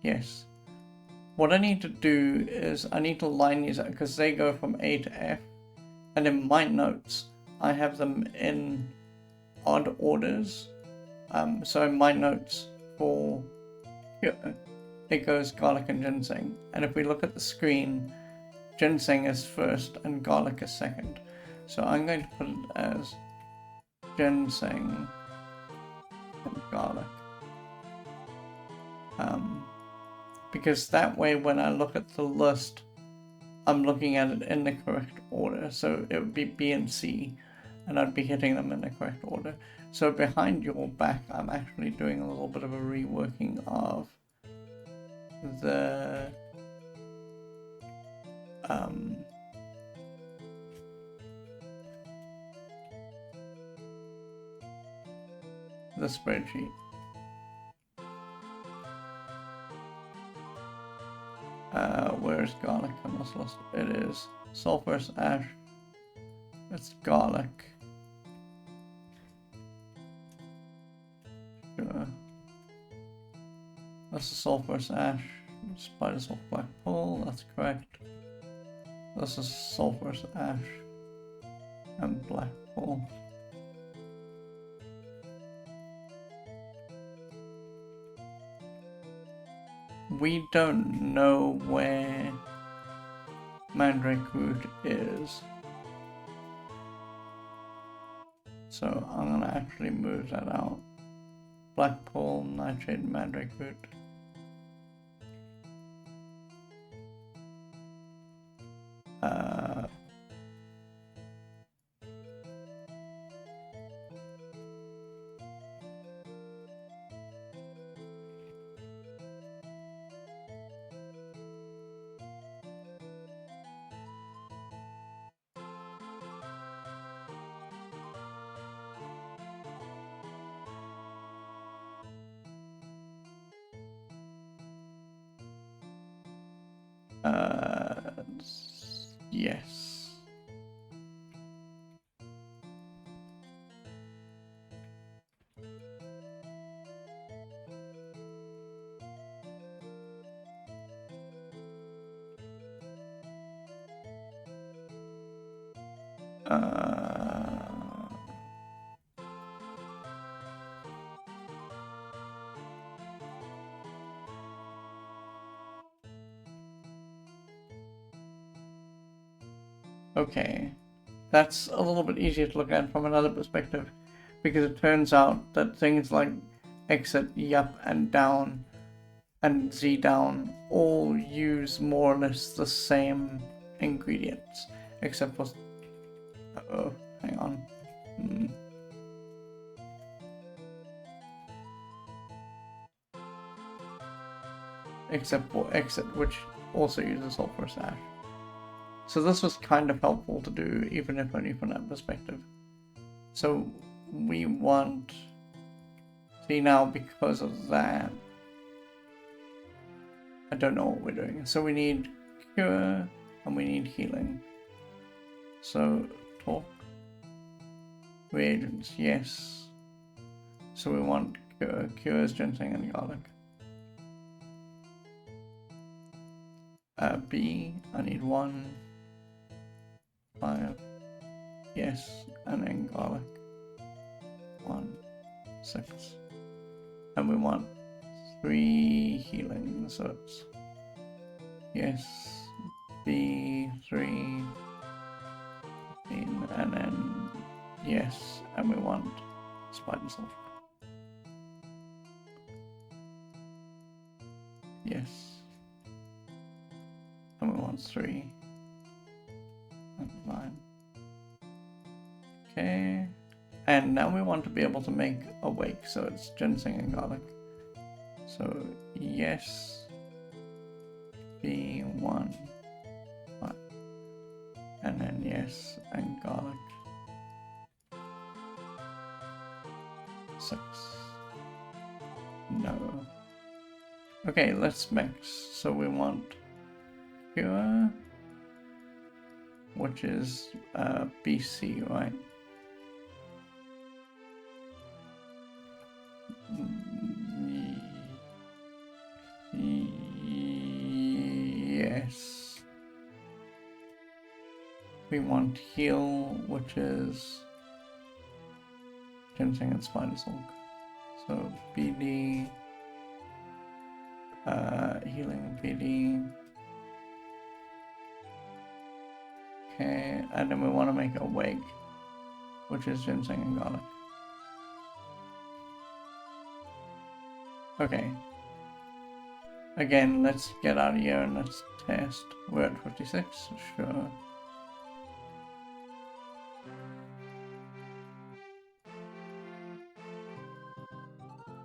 Yes. What I need to do is I need to line these up because they go from A to F, and in my notes I have them in odd orders. So in my notes for it goes garlic and ginseng, and if we look at the screen, ginseng is first and garlic is second. So I'm going to put it as ginseng and garlic. Because that way when I look at the list, I'm looking at it in the correct order. So it would be B and C, and I'd be hitting them in the correct order. So behind your back, I'm actually doing a little bit of a reworking of the spreadsheet. Where's garlic on this list? It is sulfurous ash. It's garlic. Sure. This is sulfurous ash. Spider sulfur black pull. That's correct. This is sulfurous ash and black pull. We don't know where mandrake root is, so I'm gonna actually move that out. Black pull, nightshade, mandrake root. Yes. Okay, that's a little bit easier to look at from another perspective, because it turns out that things like exit, yup, and down, and Z down all use more or less the same ingredients, except for... Uh-oh, hang on. Except for exit, which also uses sulfurous ash. So this was kind of helpful to do, even if only from that perspective. So we want... See, now because of that, I don't know what we're doing. So we need cure and we need healing. So talk. Reagents, yes. So we want cure. Cure is ginseng and garlic. B, I need 1, 5, yes, and then garlic. 1, 6. And we want 3 healing, so it's yes, B, 3, 15, and then yes, and we want spider sulfur. Yes. And we want 3. And 9. Okay. And now we want to be able to make a wake, so it's ginseng and garlic. So yes, B1, 5. And then yes, and garlic. 6. No. Okay, let's mix. So we want cure, which is BC, right? Yes. We want heal, which is ginseng and spider silk. So BD, healing BD. Okay, and then we want to make a wake, which is ginseng and garlic. Okay. Again, let's get out of here and let's test. We're at 56, sure.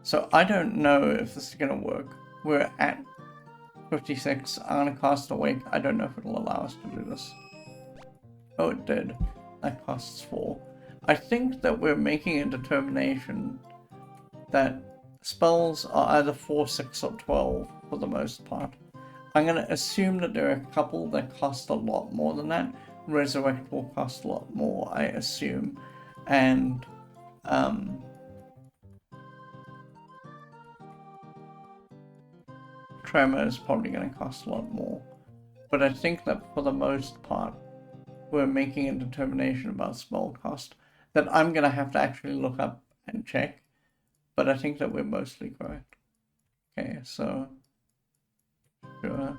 So I don't know if this is gonna work. We're at 56. I'm gonna cast Awake. I don't know if it'll allow us to do this. Oh, it did. That costs 4. I think that we're making a determination that spells are either 4, 6, or 12 for the most part. I'm going to assume that there are a couple that cost a lot more than that. Resurrect will cost a lot more, I assume. And Tremor is probably going to cost a lot more. But I think that for the most part, we're making a determination about spell cost that I'm going to have to actually look up and check. But I think that we're mostly correct. Okay, so sure.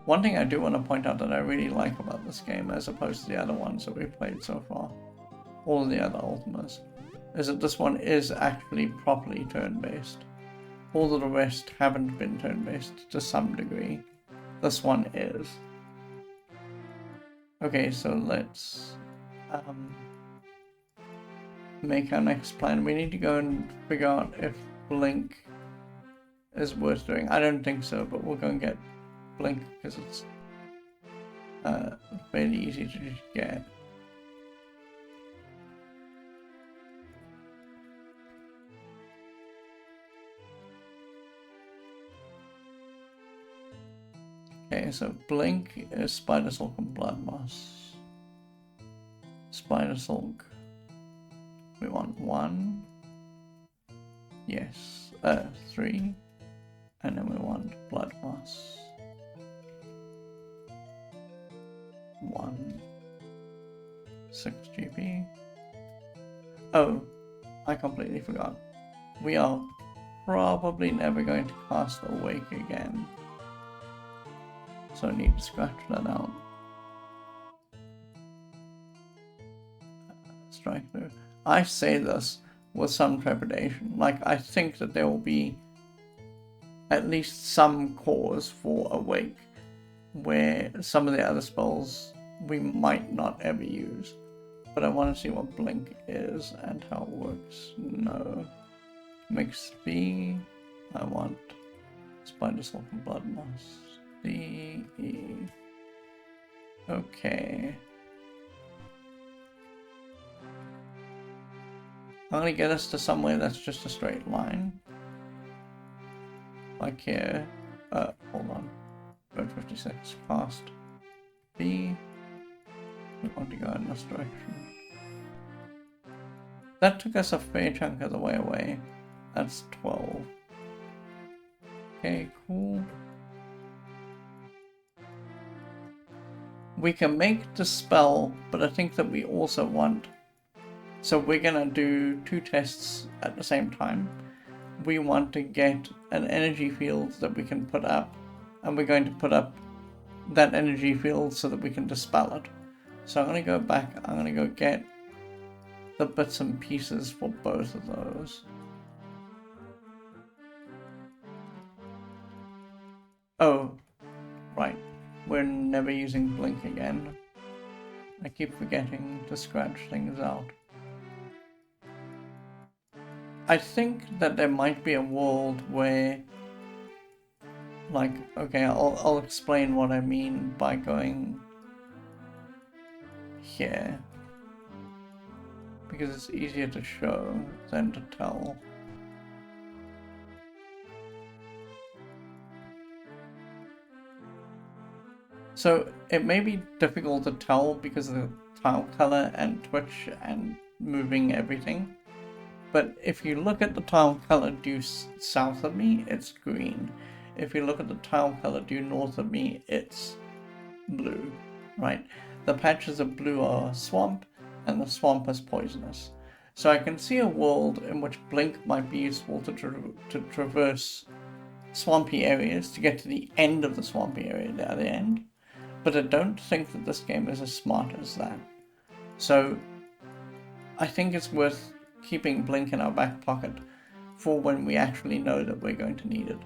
One thing I do want to point out that I really like about this game, as opposed to the other ones that we've played so far, all the other Ultimas, is that this one is actually properly turn-based. All of the rest haven't been turn-based to some degree. This one is. Okay, so let's make our next plan. We need to go and figure out if Blink is worth doing. I don't think so, but we'll go and get Blink because it's fairly easy to just get. Okay, so Blink is Spider Silk and Blood Moss. Spider Silk. We want 1. Yes. 3. And then we want Blood Moss. 1. 6 GP. Oh, I completely forgot. We are probably never going to cast Awake again. So I need to scratch that out. Strike through. I say this with some trepidation. Like, I think that there will be at least some cause for Awake where some of the other spells we might not ever use. But I want to see what Blink is and how it works. No. Mix B. I want Spider Silk and Blood Moss. D, E. Okay. I'm gonna get us to somewhere that's just a straight line. Like here. Hold on. Road 56. Cast B. We want to go in this direction. That took us a fair chunk of the way away. That's 12. Okay, cool. We can make the spell, but I think that we also want... So we're gonna do 2 tests at the same time. We want to get an energy field that we can put up, and we're going to put up that energy field so that we can dispel it. So I'm gonna go back, I'm gonna go get the bits and pieces for both of those. Oh, right. We're never using Blink again. I keep forgetting to scratch things out. I think that there might be a world where, like, okay, I'll explain what I mean by going here. Because it's easier to show than to tell. So it may be difficult to tell because of the tile color and twitch and moving everything. But if you look at the tile color due south of me, it's green. If you look at the tile color due north of me, it's blue, right? The patches of blue are swamp, and the swamp is poisonous. So I can see a world in which Blink might be useful to traverse swampy areas to get to the end of the swampy area, the other end. But I don't think that this game is as smart as that. So I think it's worth keeping Blink in our back pocket for when we actually know that we're going to need it.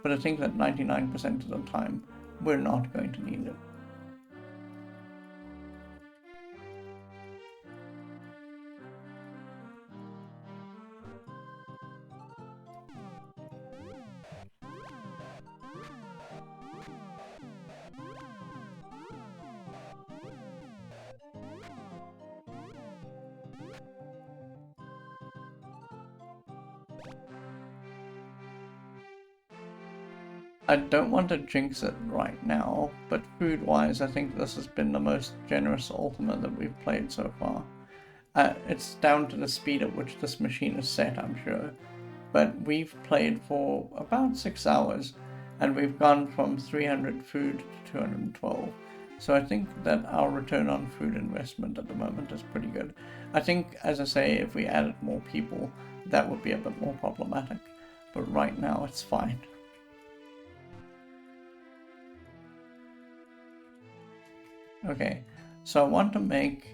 But I think that 99% of the time, we're not going to need it. I don't want to jinx it right now, but food-wise, I think this has been the most generous Ultima that we've played so far. It's down to the speed at which this machine is set, I'm sure. But we've played for about 6 hours, and we've gone from 300 food to 212. So I think that our return on food investment at the moment is pretty good. I think, as I say, if we added more people, that would be a bit more problematic. But right now, it's fine. Okay, so I want to make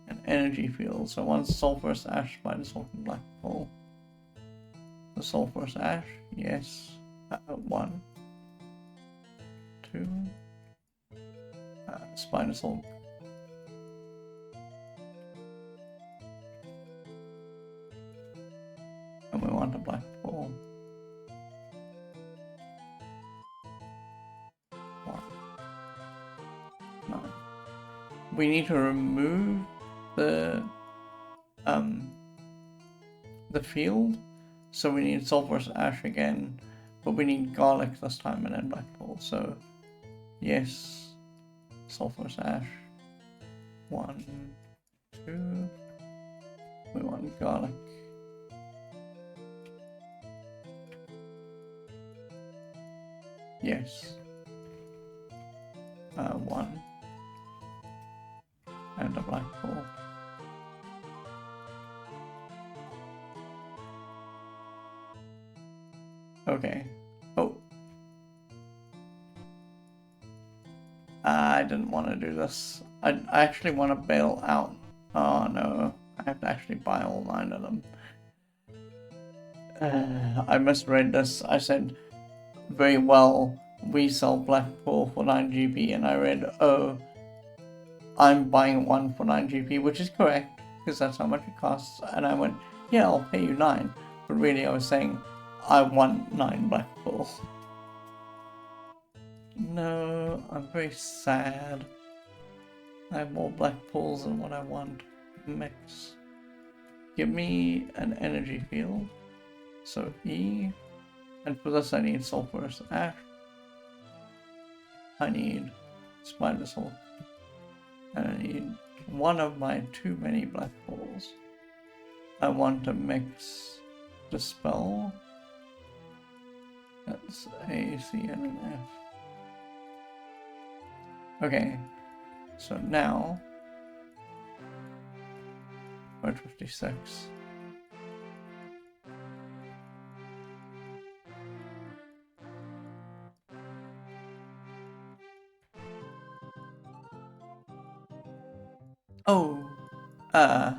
an energy field. So I want sulfurous ash by the salt and black coal. The sulfurous ash, yes. 1, 2. Spider salt. And we want a black coal. 1. No. We need to remove the field, so we need sulfurous ash again, but we need garlic this time and then black coal. So yes, sulfurous ash. 1, 2. We want garlic. Yes. 1. And a black coal. Okay. Oh. I didn't want to do this. I actually want to bail out. Oh no. I have to actually buy all 9 of them. I misread this. I said, very well, we sell black coal for 9 GP, and I read, oh, I'm buying 1 for 9 GP, which is correct, because that's how much it costs. And I went, yeah, I'll pay you 9. But really, I was saying, I want 9 black coal. No, I'm very sad. I have more black pools than what I want. Mix. Give me an energy field. So E. And for this I need sulfurous ash. I need spider salt. And I need 1 of my too many black holes. I want to mix dispel. That's A, C, and an F. Okay, so now we're at 56. Oh, I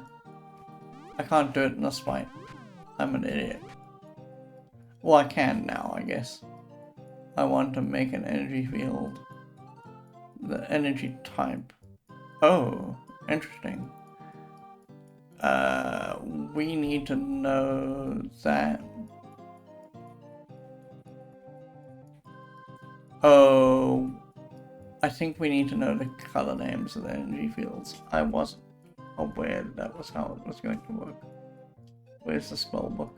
can't do it in this fight. I'm an idiot. Well, I can now, I guess. I want to make an energy field. The energy type. Oh, interesting. We need to know that. Oh, I think we need to know the color names of the energy fields. I wasn't aware that was how it was going to work. Where's the spell book?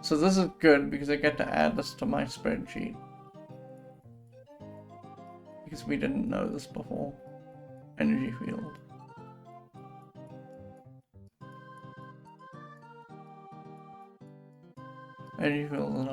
So this is good because I get to add this to my spreadsheet. Because we didn't know this before. Energy field. Energy field.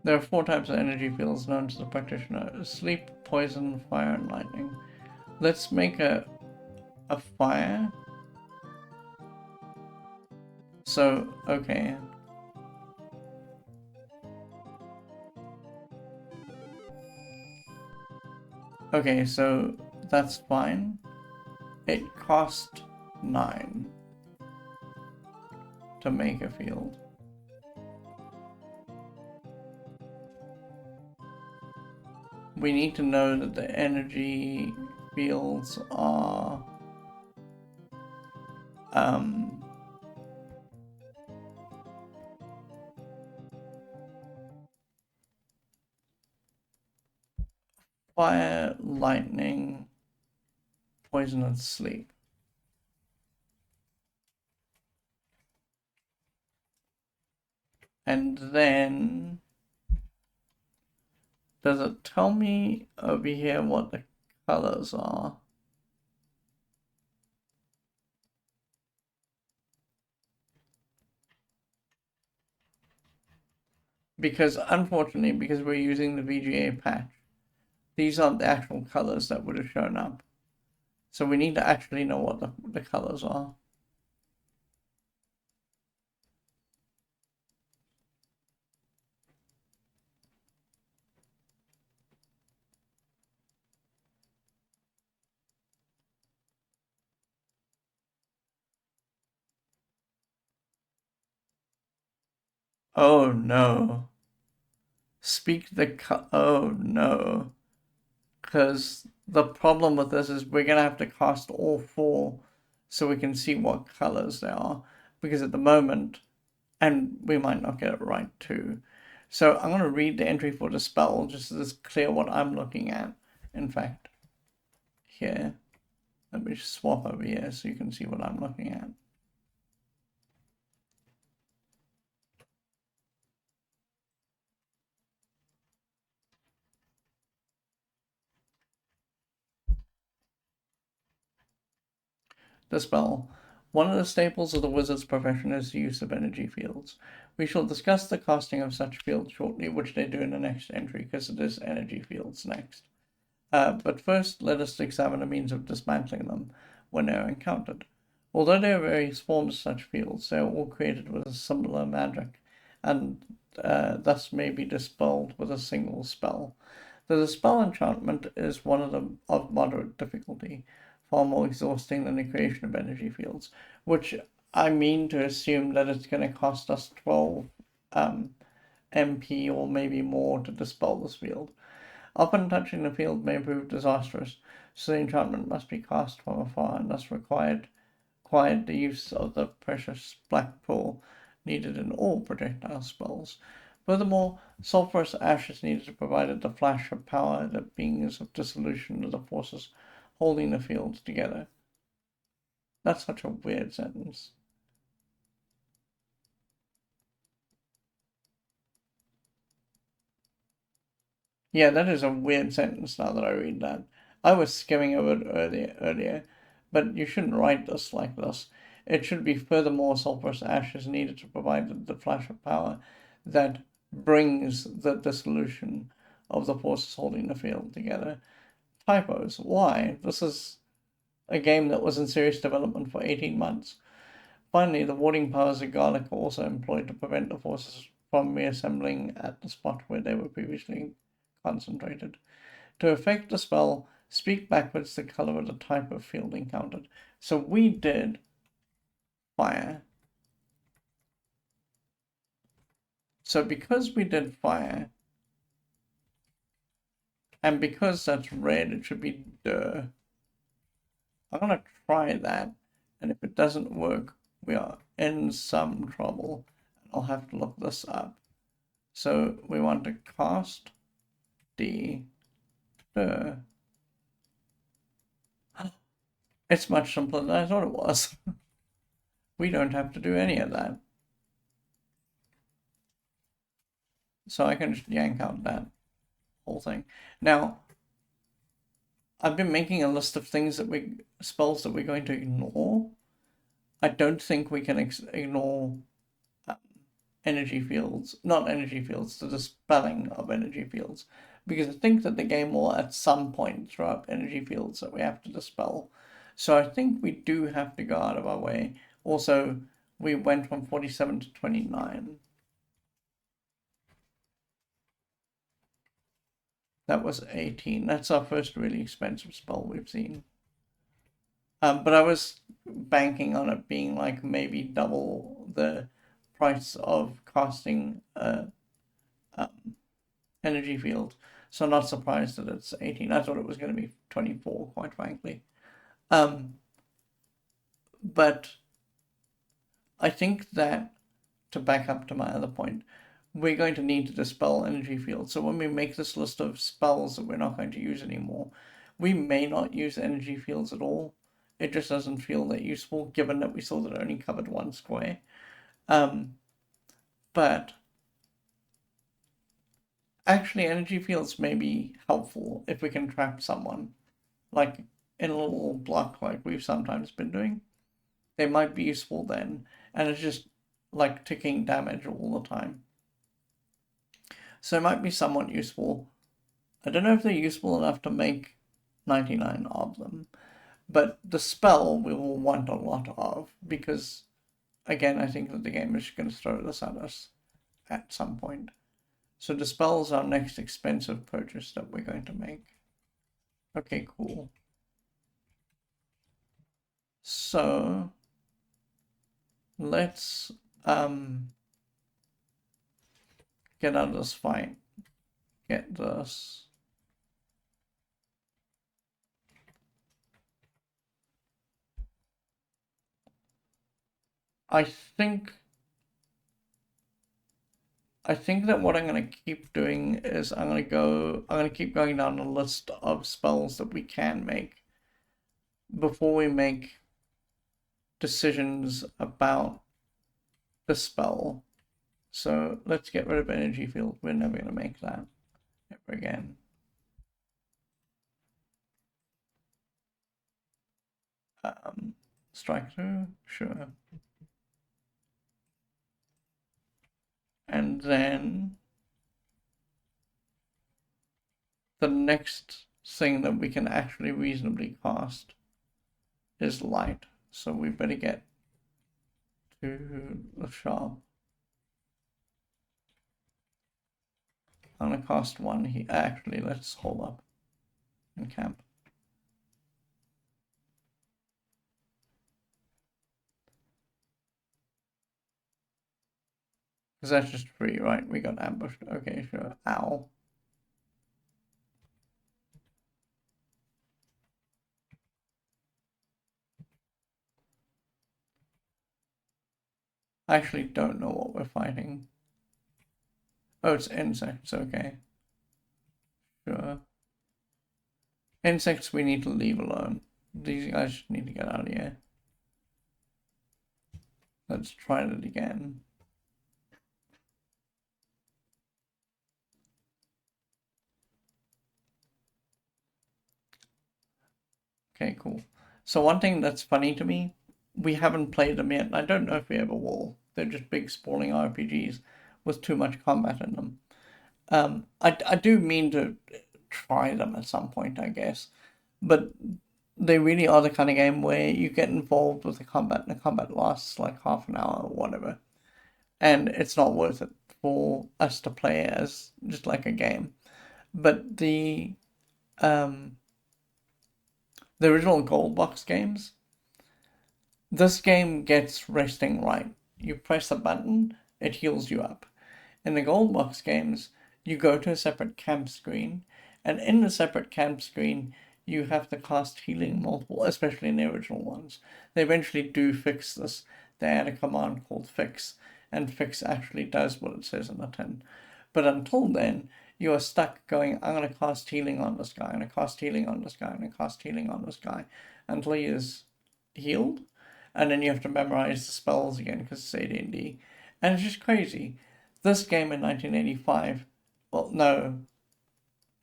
There are 4 types of energy fields known to the practitioner: sleep, poison, fire, and lightning. Let's make a a fire. So, okay. Okay, so that's fine. It cost 9 to make a field. We need to know that the energy fields are fire, lightning, poison, and sleep. And then, does it tell me over here what the colors are? Because unfortunately, because we're using the VGA patch, these aren't the actual colors that would have shown up. So we need to actually know what the colors are. Oh no. Oh no. Because the problem with this is we're going to have to cast all 4 so we can see what colors they are. Because at the moment, and we might not get it right too. So I'm going to read the entry for the spell just so it's clear what I'm looking at. In fact, here, let me swap over here so you can see what I'm looking at. The spell. One of the staples of the wizard's profession is the use of energy fields. We shall discuss the casting of such fields shortly, which they do in the next entry, because it is energy fields next. But first, let us examine a means of dismantling them when they are encountered. Although they are various forms of such fields, they are all created with a similar magic, and thus may be dispelled with a single spell. The dispel enchantment is one of them of moderate difficulty, far more exhausting than the creation of energy fields, which I mean to assume that it's going to cost us 12 MP or maybe more to dispel this field. Often touching the field may prove disastrous, so the enchantment must be cast from afar and thus required the use of the precious black pool needed in all projectile spells. Furthermore, sulphurous ash is needed to provide the flash of power that beings of dissolution of the forces holding the field together. That's such a weird sentence. Yeah, that is a weird sentence now that I read that. I was skimming over it earlier, but you shouldn't write this like this. It should be furthermore sulphurous ash is needed to provide the flash of power that brings the dissolution of the forces holding the field together. Typos. Why? This is a game that was in serious development for 18 months. Finally, the warding powers of garlic are also employed to prevent the forces from reassembling at the spot where they were previously concentrated. To effect the spell, speak backwards the color of the type of field encountered. So we did fire. So because we did fire, and because that's red, it should be duh. I'm gonna try that, and if it doesn't work, we are in some trouble. I'll have to look this up. So we want to cast the duh. It's much simpler than I thought it was. We don't have to do any of that. So I can just yank out that whole thing. Now, I've been making a list of spells that we're going to ignore. I don't think we can ignore energy fields, not energy fields, the dispelling of energy fields, because I think that the game will at some point throw up energy fields that we have to dispel. So I think we do have to go out of our way. Also, we went from 47 to 29. That was 18. That's our first really expensive spell we've seen. But I was banking on it being like maybe double the price of casting um, energy field. So I'm not surprised that it's 18. I thought it was going to be 24, quite frankly. But I think that, to back up to my other point, we're going to need to dispel energy fields. So when we make this list of spells that we're not going to use anymore, we may not use energy fields at all. It just doesn't feel that useful, given that we saw that it only covered one square. But actually, energy fields may be helpful if we can trap someone, like in a little block like we've sometimes been doing. They might be useful then, and it's just like ticking damage all the time. So it might be somewhat useful. I don't know if they're useful enough to make 99 of them, but the spell we will want a lot of because, again, I think that the game is going to throw this at us at some point. So dispel is our next expensive purchase that we're going to make. Okay, cool. So let's get out of this fight. Get this. I think that what I'm going to keep doing is I'm going to keep going down the list of spells that we can make before we make decisions about the spell. So let's get rid of energy field. We're never going to make that ever again. Strike through, sure. And then the next thing that we can actually reasonably cast is light. So we better get to the shop. I'm gonna cast one here. Actually, let's hold up and camp. Because that's just free, right? We got ambushed. Okay, sure. Ow. I actually don't know what we're fighting. Oh, it's insects. Okay. Sure. Insects we need to leave alone. These guys need to get out of here. Let's try it again. Okay, cool. So one thing that's funny to me, we haven't played them yet, and I don't know if we ever will. They're just big sprawling RPGs with too much combat in them. I do mean to try them at some point, I guess, but they really are the kind of game where you get involved with the combat and the combat lasts like half an hour or whatever, and it's not worth it for us to play as just like a game. But the original Gold Box games, this game gets resting right. You press a button, it heals you up. In the Gold Box games, you go to a separate camp screen, and in the separate camp screen, you have to cast healing multiple, especially in the original ones. They eventually do fix this. They add a command called fix, and fix actually does what it says in the tin. But until then, you are stuck going, I'm going to cast healing on this guy, I'm going to cast healing on this guy, I'm going to cast healing on this guy, until he is healed. And then you have to memorize the spells again because it's AD&D. And it's just crazy. This game in 1985, well, no,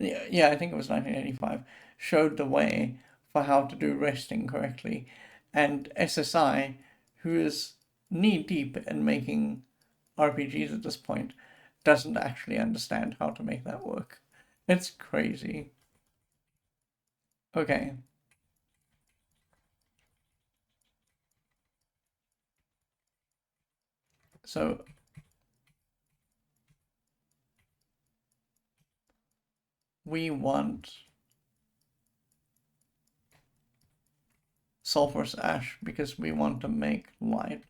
yeah, I think it was 1985, showed the way for how to do resting correctly. And SSI, who is knee deep in making RPGs at this point, doesn't actually understand how to make that work. It's crazy. Okay. So we want sulfurous ash because we want to make light.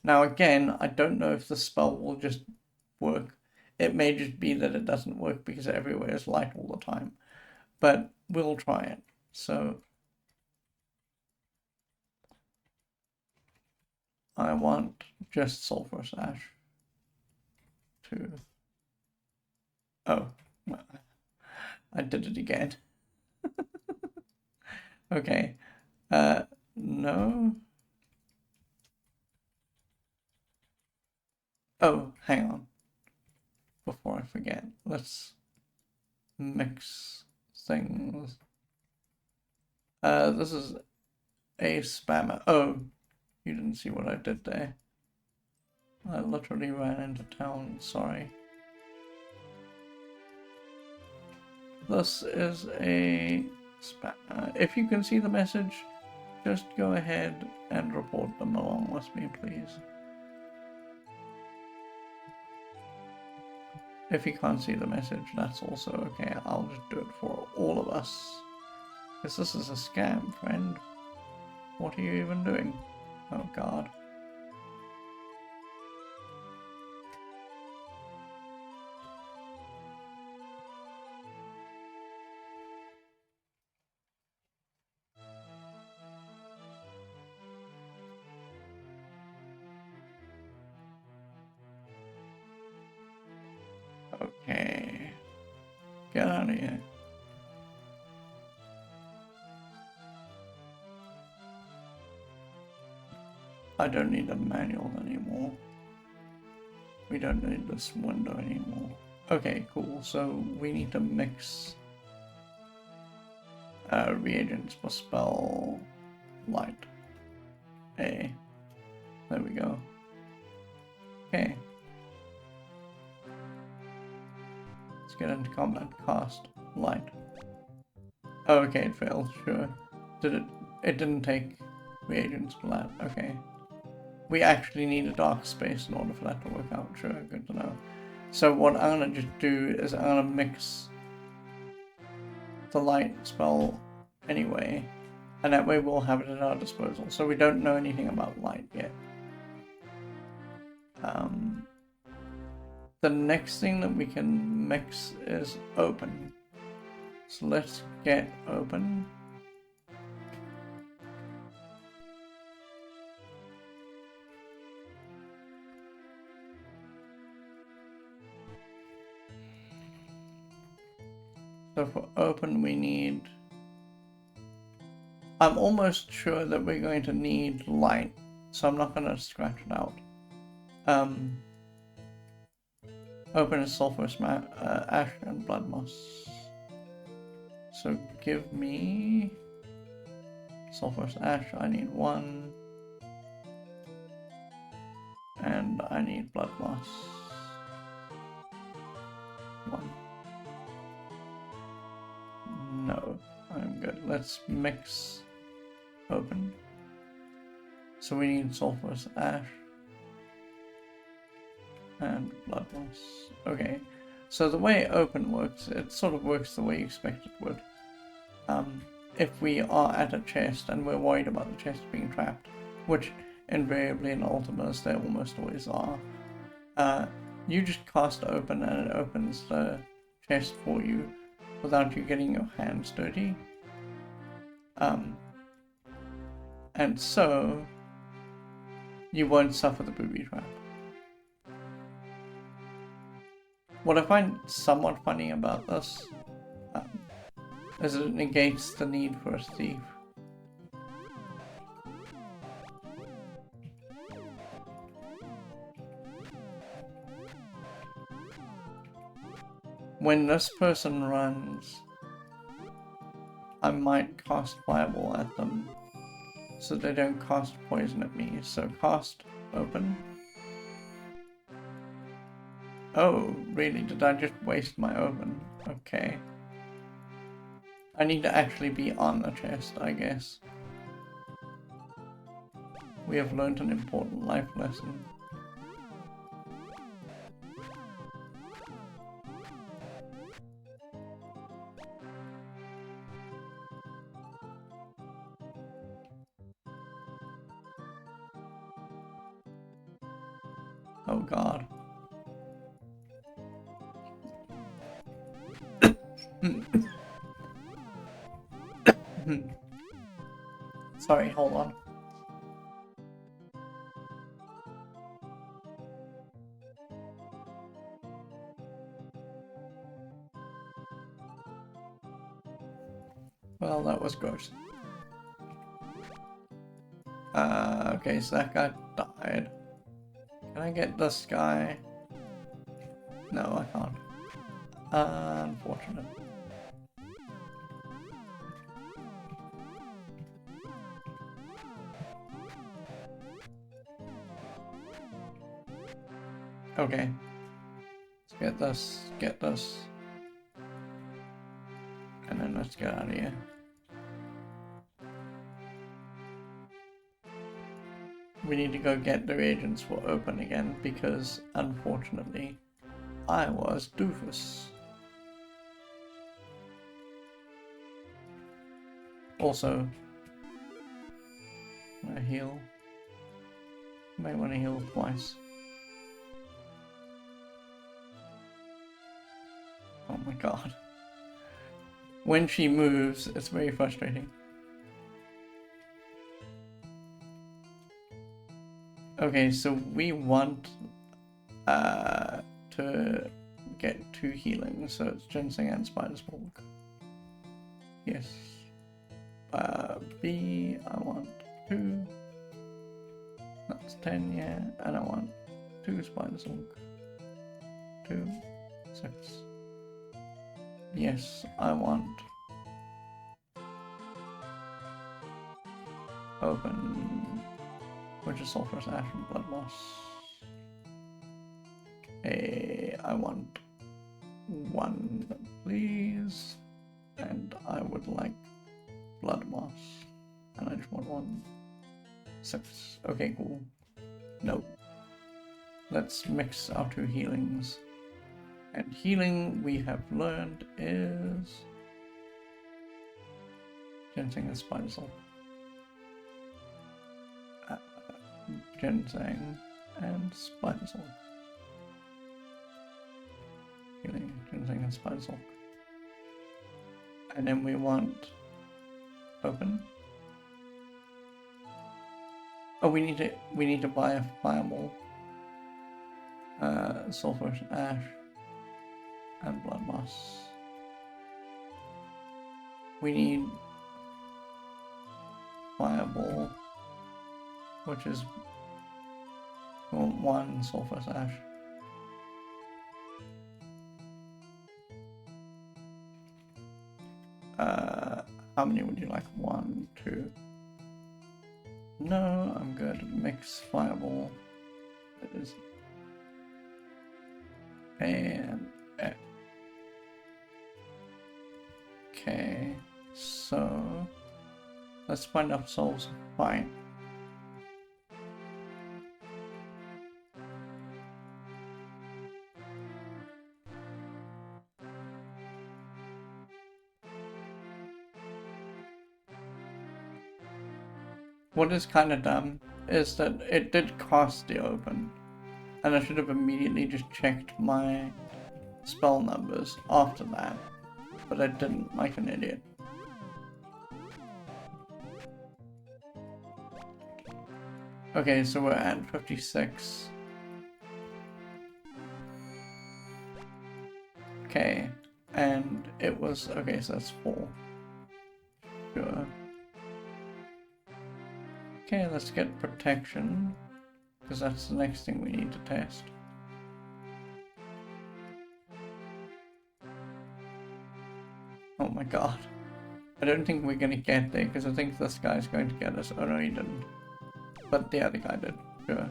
Now again, I don't know if the spell will just work. It may just be that it doesn't work because everywhere is light all the time. But we'll try it. So I want just sulfurous ash to... Oh, I did it again. Okay. No. Oh, hang on. Before I forget, let's mix things. This is a spammer. Oh, you didn't see what I did there. I literally ran into town, sorry. This is a spammer. If you can see the message, just go ahead and report them along with me, please. If you can't see the message, that's also okay. I'll just do it for all of us. Because this is a scam, friend. What are you even doing? Oh god. Okay. Get out of here. I don't need a manual anymore. We don't need this window anymore. Okay, cool. So we need to mix reagents for spell light. A. There we go. Okay. Let's get into combat. Cast light. Oh, okay, it failed. Sure. Did it? It didn't take reagents for that. Okay. We actually need a dark space in order for that to work out. Sure, good to know. So what I'm gonna just do is I'm gonna mix the light spell anyway, and that way we'll have it at our disposal. So we don't know anything about light yet. The next thing that we can mix is open. So let's get open. So for open we need... I'm almost sure that we're going to need light, so I'm not going to scratch it out. Open is sulfurous ash and blood moss. So give me sulfurous ash, I need 1. And I need blood moss. 1. No, I'm good. Let's mix open. So we need sulfurous ash and blood moss. Okay, so the way open works, it sort of works the way you expect it would. If we are at a chest and we're worried about the chest being trapped, which invariably in Ultimas they almost always are, you just cast open and it opens the chest for you without you getting your hands dirty. And so you won't suffer the booby trap. What I find somewhat funny about this is that it negates the need for a thief. When this person runs, I might cast Fireball at them so they don't cast poison at me. So cast open. Oh, really? Did I just waste my open? Okay. I need to actually be on the chest, I guess. We have learned an important life lesson. Oh god. Sorry, hold on. Well, that was gross. Okay, so that guy died. Can I get this guy? No, I can't. Unfortunate. Okay. Let's get this. And then let's get out of here. We need to go get the reagents for open again because, unfortunately, I was doofus. Also, I heal. Might want to heal twice. Oh my god. When she moves, it's very frustrating. Okay, so we want to get 2 healing, so it's ginseng and spider's bulk. Yes. B, I want 2. That's 10, yeah, and I want 2 spider's bulk. 2, 6. Yes, I want open, which is sulfurous ash and blood moss. I want 1, please, and I would like blood moss, and I just want 1, 6. Okay, cool. Nope. Let's mix our 2 healings. And healing, we have learned, is ginseng and spider salt. Ginseng and spider salt. Healing, ginseng and spider salt. And then we want open. Oh, we need to buy a fireball. Sulfurous ash. And blood moss. We need fireball, which is 1 sulfurous ash. How many would you like? 1, 2. No, I'm good. Mix fireball. It is. And okay, so let's find ourselves a fight. What is kind of dumb is that it did cost the open, and I should have immediately just checked my spell numbers after that, but I didn't, like an idiot. Okay, so we're at 56. Okay, and it was, okay, so that's 4. Sure. Okay, let's get protection, because that's the next thing we need to test. Oh my god. I don't think we're gonna get there, because I think this guy's going to get us. Oh no, he didn't. But the other guy did. Sure,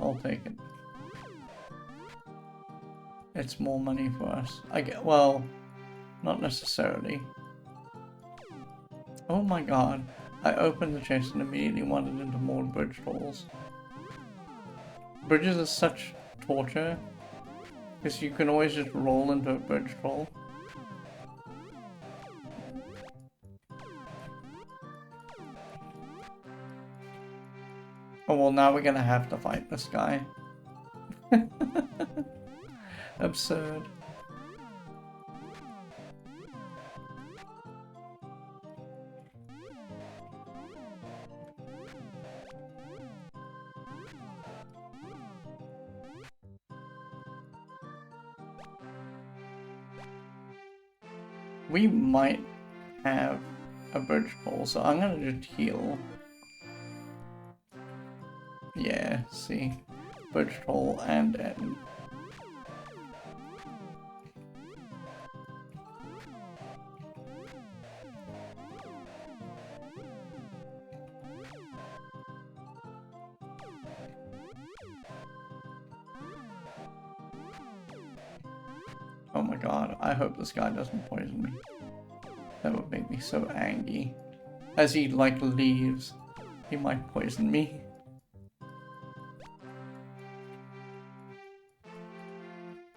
I'll take it. It's more money for us. Well, not necessarily. Oh my god. I opened the chest and immediately wandered into more bridge trolls. Bridges are such torture, because you can always just roll into a bridge troll. Oh well, now we're gonna have to fight this guy. Absurd. We might have a bridge troll, so I'm gonna just heal. Yeah, see. Bridge troll and end. Oh my god, I hope this guy doesn't poison me. That would make me so angry. As he, like, leaves, he might poison me.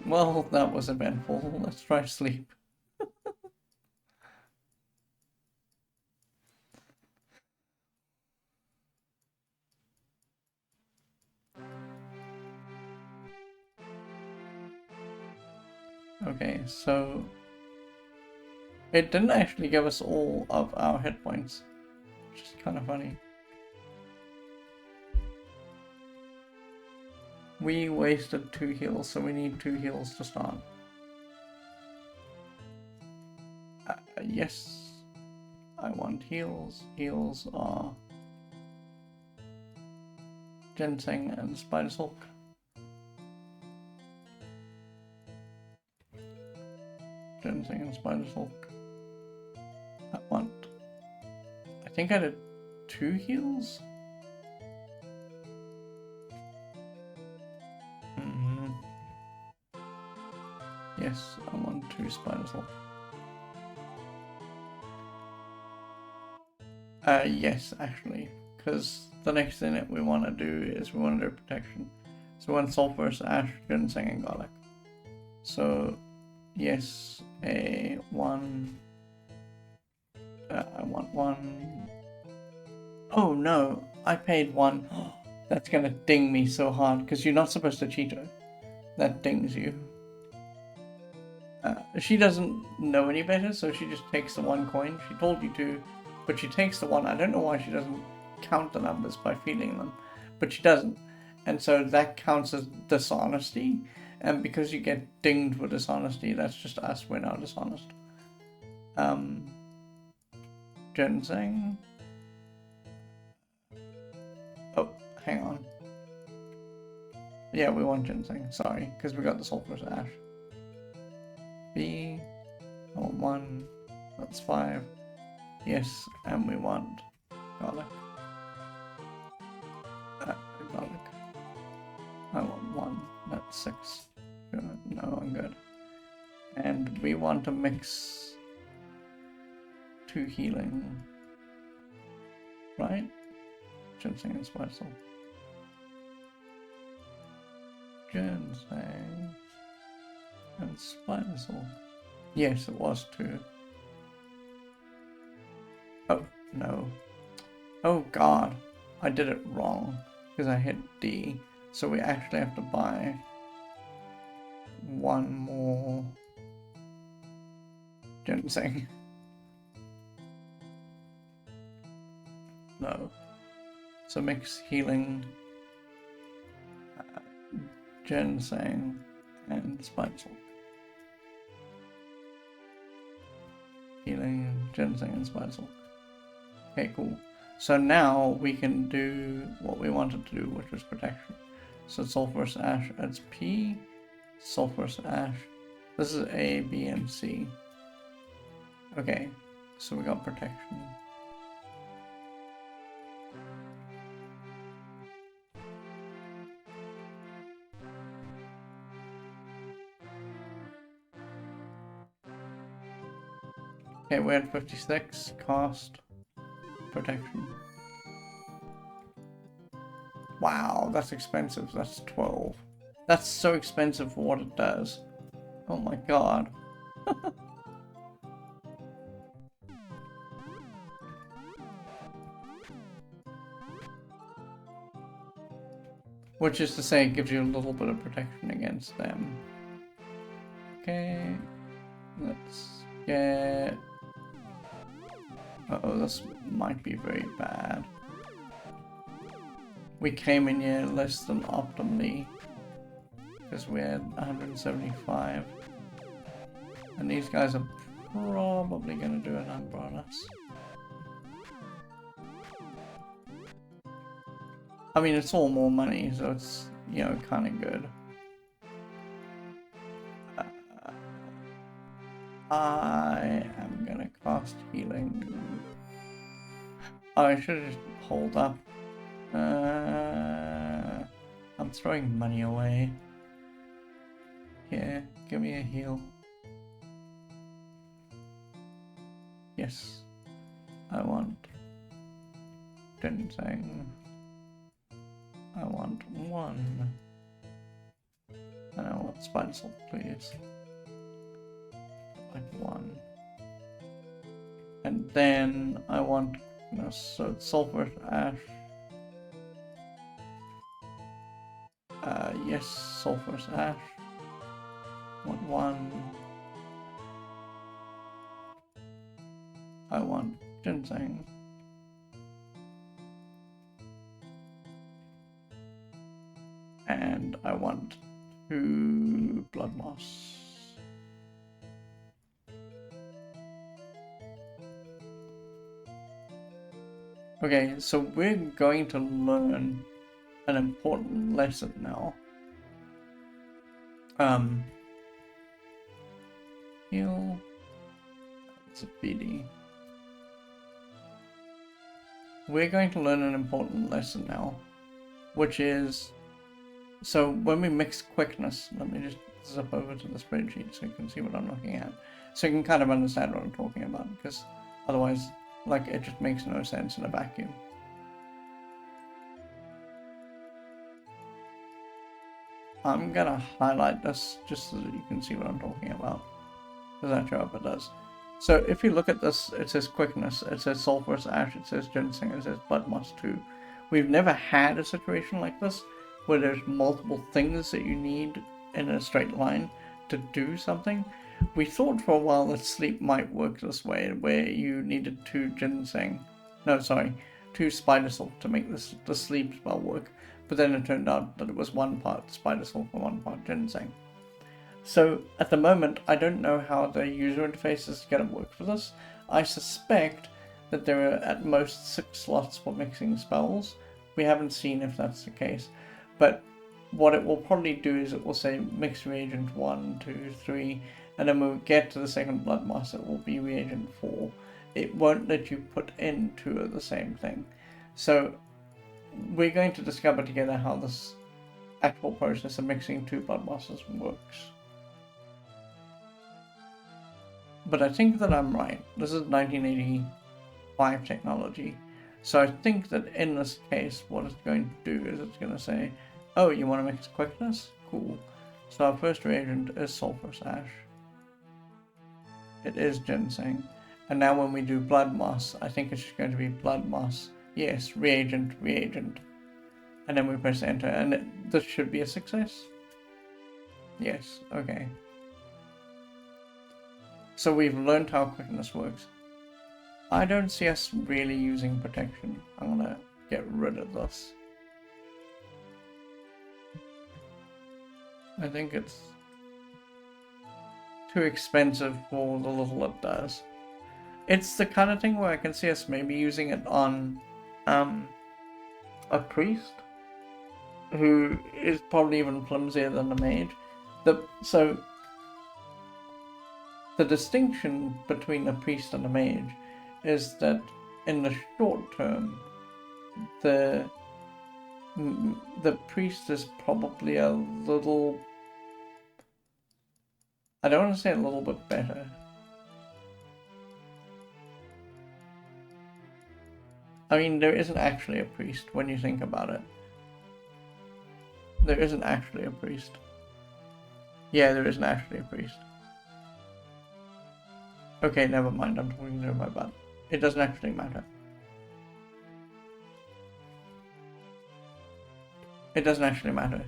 Well, that was eventful. Let's try sleep. Okay, so it didn't actually give us all of our hit points, which is kind of funny. We wasted 2 heals, so we need 2 heals to start. Yes, I want heals. Heals are ginseng and spider silk. Ginseng and spider silk. I think I did 2 heals? Yes, I want 2 spider silk. Yes, actually, because the next thing that we want to do is we want to do protection. So we want sulfurous ash, ginseng, and garlic. So, yes, I want 1. Oh no, I paid 1. That's gonna ding me so hard, because you're not supposed to cheat her. That dings you. She doesn't know any better, so she just takes the 1 coin. She told you to, but she takes the 1. I don't know why she doesn't count the numbers by feeling them, but she doesn't. And so that counts as dishonesty, and because you get dinged for dishonesty, that's just us, we're not dishonest. Ginseng. Oh, hang on. Yeah, we want ginseng, sorry, because we got the sulfurous ash. B, I want 1, that's 5. Yes, and we want garlic. Garlic. I want 1, that's 6. No, I'm good. And we want to mix 2 healing, right? Ginseng and spice salt. Ginseng and spice salt. Yes, it was 2. Oh, no. Oh god, I did it wrong, because I hit D. So we actually have to buy 1 more ginseng. No. So mix healing, ginseng, and spice salt. Healing, ginseng, and spice salt. Okay, cool. So now we can do what we wanted to do, which was protection. So sulfurous ash adds P, sulfurous ash. This is A, B, and C. Okay, so we got protection. Okay, we had 56 cost. protection. Wow, that's expensive. That's 12. That's so expensive for what it does. Oh my god. Which is to say, it gives you a little bit of protection against them. Okay, let's get... Uh-oh, this might be very bad. We came in here less than optimally, because we had 175. And these guys are probably going to do a number on us. I mean, it's all more money, so it's, you know, kind of good. I am going to cast healing. Oh, I should just hold up. I'm throwing money away. Here, give me a heal. Yes. I want ginseng. I want 1. And I want spider salt, please. Like 1. And then I want, so it's sulfur ash. Yes, sulfurous ash. Want 1. I want ginseng. And I want 2 blood moss. Okay, so we're going to learn an important lesson now. Heal. It's a BD. We're going to learn an important lesson now, which is, so when we mix quickness, let me just zip over to the spreadsheet so you can see what I'm looking at, so you can kind of understand what I'm talking about, because otherwise, like, it just makes no sense in a vacuum. I'm gonna highlight this just so that you can see what I'm talking about. Does that show up? It does. So if you look at this, it says quickness, it says sulfurous ash, it says ginseng, it says blood moss 2. We've never had a situation like this where there's multiple things that you need in a straight line to do something. We thought for a while that sleep might work this way, where you needed 2 spider salt to make the sleep spell work. But then it turned out that it was 1 part spider salt and 1 part ginseng. So at the moment, I don't know how the user interface is going to work for this. I suspect that there are at most 6 slots for mixing spells. We haven't seen if that's the case. But what it will probably do is it will say mix reagent 1, 2, 3, and then when we get to the second blood moss, it will be reagent 4. It won't let you put in 2 of the same thing. So we're going to discover together how this actual process of mixing 2 blood mosses works. But I think that I'm right. This is 1985 technology. So I think that in this case, what it's going to do is it's going to say, oh, you want to mix quickness? Cool. So our first reagent is sulfurous ash. It is ginseng. And now when we do blood moss, I think it's just going to be blood moss. Yes, reagent. And then we press enter, and this should be a success. Yes, okay. So we've learned how quickness works. I don't see us really using protection. I'm gonna get rid of this. I think it's too expensive for the little it does. It's the kind of thing where I can see us maybe using it on a priest who is probably even flimsier than a mage. So the distinction between a priest and a mage is that in the short term, the priest is probably a little, I don't want to say a little bit better. I mean, there isn't actually a priest when you think about it. There isn't actually a priest. Yeah, there isn't actually a priest. Okay, never mind, I'm talking to my butt. It doesn't actually matter. It doesn't actually matter.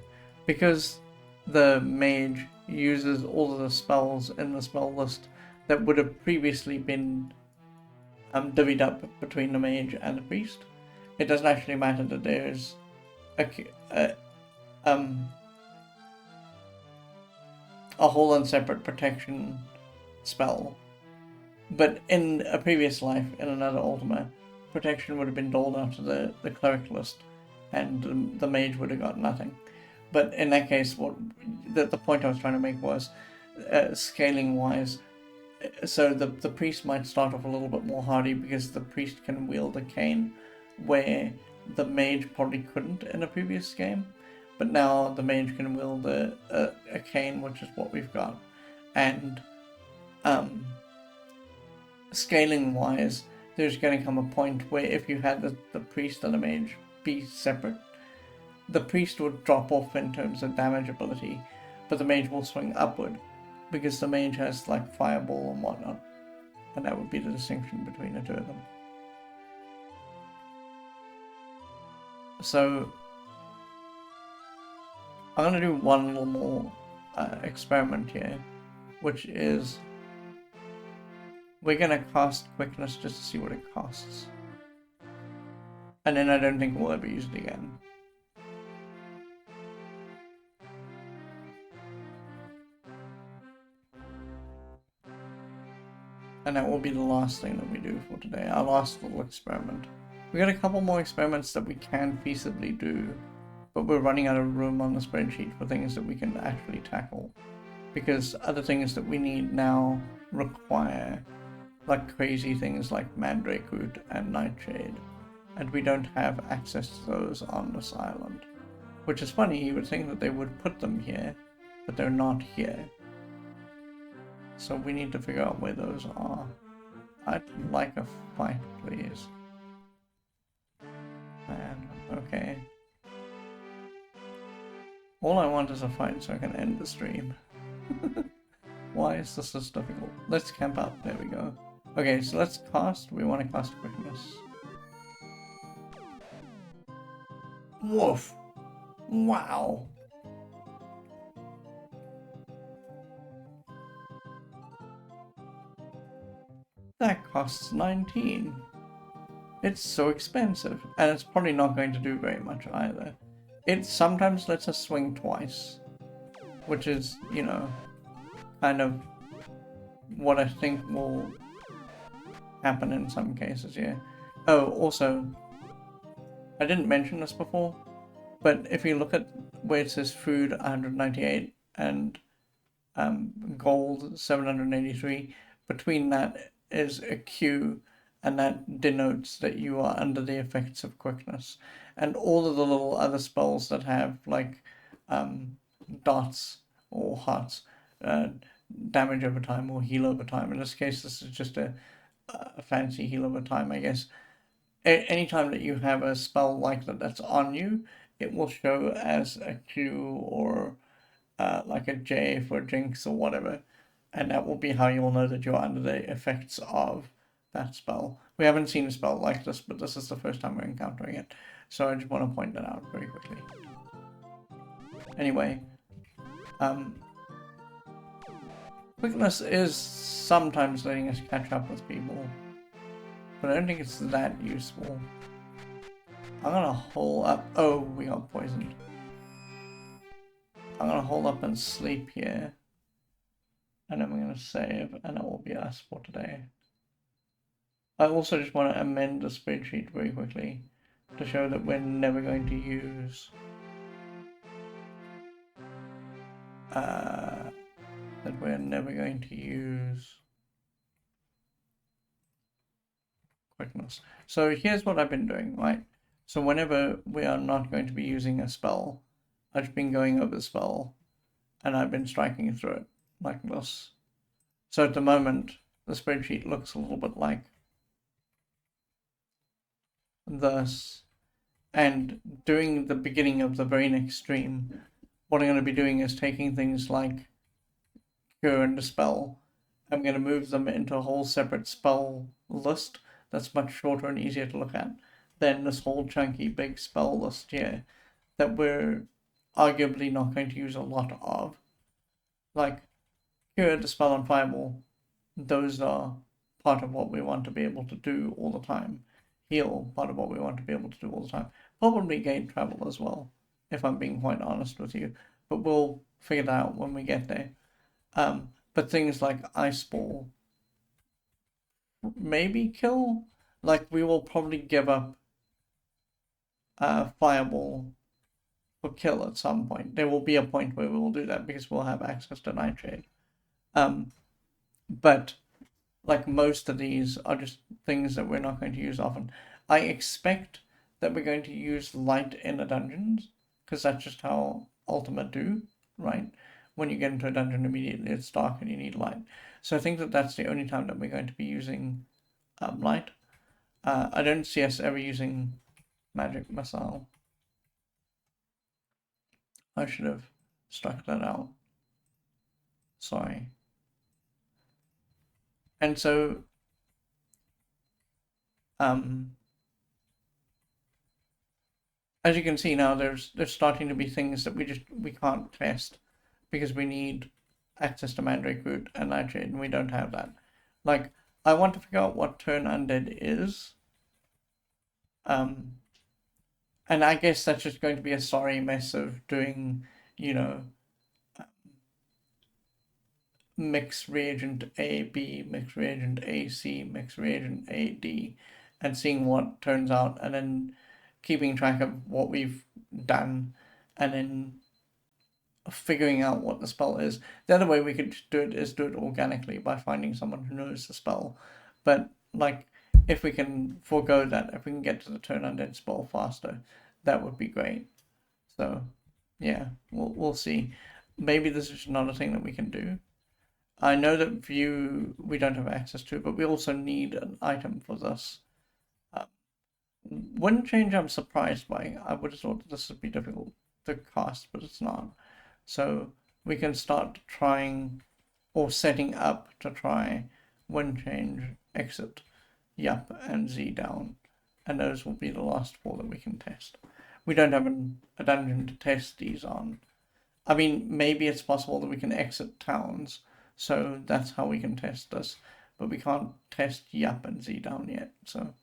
Because the mage uses all of the spells in the spell list that would have previously been divvied up between the mage and the priest. It doesn't actually matter that there's a whole and separate protection spell. But in a previous life, in another Ultima, protection would have been doled out to the cleric list, and the mage would have got nothing. But in that case, what the point I was trying to make was, scaling wise, so the priest might start off a little bit more hardy because the priest can wield a cane, where the mage probably couldn't in a previous game. But now the mage can wield a cane, which is what we've got. And scaling wise, there's going to come a point where if you had the priest and the mage be separate, the priest would drop off in terms of damage ability, but the mage will swing upward, because the mage has like fireball and whatnot, and that would be the distinction between the two of them. So I'm going to do one little more experiment here, which is we're going to cast quickness just to see what it costs, and then I don't think we'll ever use it again. And that will be the last thing that we do for today, our last little experiment. We got a couple more experiments that we can feasibly do, but we're running out of room on the spreadsheet for things that we can actually tackle, because other things that we need now require like crazy things like mandrake root and nightshade, and we don't have access to those on this island. Which is funny, you would think that they would put them here, but they're not here. So we need to figure out where those are. I'd like a fight, please. Man, okay. All I want is a fight so I can end the stream. Why is this so difficult? Let's camp out. There we go. Okay, so let's cast. We want to cast quickness. Woof! Wow! That costs 19. It's so expensive, and it's probably not going to do very much either. It sometimes lets us swing twice, which is, you know, kind of what I think will happen in some cases, yeah. Oh, also, I didn't mention this before, but if you look at where it says food 198 and gold 783, between that is a Q, and that denotes that you are under the effects of quickness. And all of the little other spells that have like dots or hearts, damage over time or heal over time. In this case, this is just a fancy heal over time, I guess. Anytime that you have a spell like that that's on you, it will show as a Q or like a J for Jinx or whatever, and that will be how you'll know that you're under the effects of that spell. We haven't seen a spell like this, but this is the first time we're encountering it, so I just want to point that out very quickly. Anyway, quickness is sometimes letting us catch up with people, but I don't think it's that useful. I'm gonna hold up. Oh, we got poisoned. I'm gonna hold up and sleep here, and then we're gonna save, and that will be us for today. I also just want to amend the spreadsheet very quickly to show that we're never going to use quickness. So here's what I've been doing, right? So whenever we are not going to be using a spell, I've been going over the spell and I've been striking through it like this. So at the moment, the spreadsheet looks a little bit like this and doing the beginning of the very next stream, what I'm going to be doing is taking things like Cure and Dispel. I'm going to move them into a whole separate spell list that's much shorter and easier to look at than this whole chunky big spell list here that we're arguably not going to use a lot of. Like Cure, Dispel, and Fireball, those are part of what we want to be able to do all the time. Heal, part of what we want to be able to do all the time. Probably gain travel as well, if I'm being quite honest with you. But we'll figure that out when we get there. But things like Ice Ball, maybe kill. Like we will probably give up Fireball for kill at some point. There will be a point where we will do that because we'll have access to Nightshade. But like most of these are just things that we're not going to use often. I expect that we're going to use light in the dungeons because that's just how Ultima do, right? When you get into a dungeon immediately it's dark and you need light. So I think that that's the only time that we're going to be using light. I don't see us ever using magic missile. I should have struck that out. Sorry. And so as you can see now, there's starting to be things that we can't test because we need access to Mandrake Root and Nightshade, and we don't have that. Like, I want to figure out what Turn Undead is. And I guess that's just going to be a sorry mess of doing, you know, mix reagent A, B, mix reagent A, C, mix reagent A, D, and seeing what turns out, and then keeping track of what we've done, and then figuring out what the spell is. The other way we could do it is do it organically by finding someone who knows the spell. But like, if we can forego that, if we can get to the Turn Undead spell faster, that would be great. So yeah, we'll see. Maybe this is not a thing that we can do. I know that View we don't have access to, but we also need an item for this. Wind Change I'm surprised by. I would have thought that this would be difficult to cast, but it's not. So we can start trying or setting up to try Wind Change, Exit, Yup, and Z down. And those will be the last 4 that we can test. We don't have a dungeon to test these on. I mean, maybe it's possible that we can exit towns, so that's how we can test this. But we can't test Yup and Z down yet, so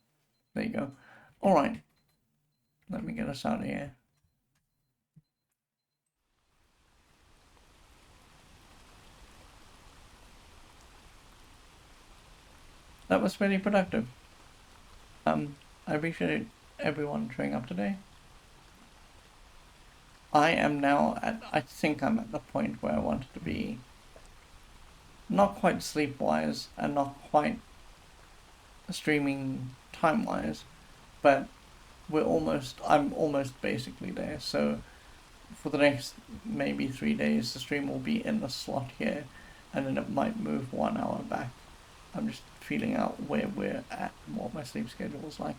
there you go. Alright, let me get us out of here. That was very productive. I appreciate everyone showing up today. I am now I think I'm at the point where I wanted to be. Not quite sleep-wise and not quite streaming time-wise, but I'm almost basically there. So for the next maybe 3 days, the stream will be in the slot here, and then it might move 1 hour back. I'm just feeling out where we're at and what my sleep schedule is like.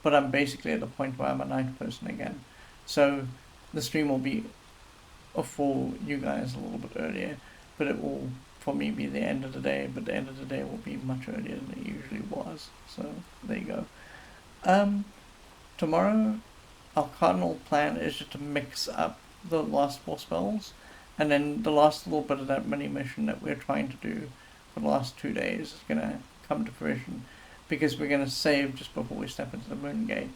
But I'm basically at the point where I'm a night person again. So the stream will be for you guys a little bit earlier, but it will for me be the end of the day, but the end of the day will be much earlier than it usually was. So there you go. Tomorrow our cardinal plan is just to mix up the last 4 spells, and then the last little bit of that mini mission that we're trying to do for the last 2 days is gonna come to fruition, because we're gonna save just before we step into the Moon Gate.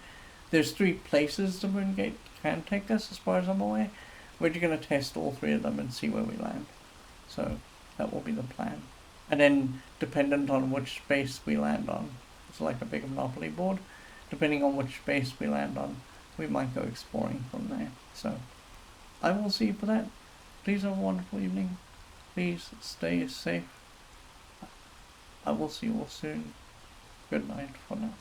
There's 3 places the Moon Gate can take us, as far as I'm aware. We're just gonna test all 3 of them and see where we land. So that will be the plan. And then, dependent on which space we land on, it's like a big Monopoly board. Depending on which space we land on, we might go exploring from there. So I will see you for that. Please have a wonderful evening. Please stay safe. I will see you all soon. Good night for now.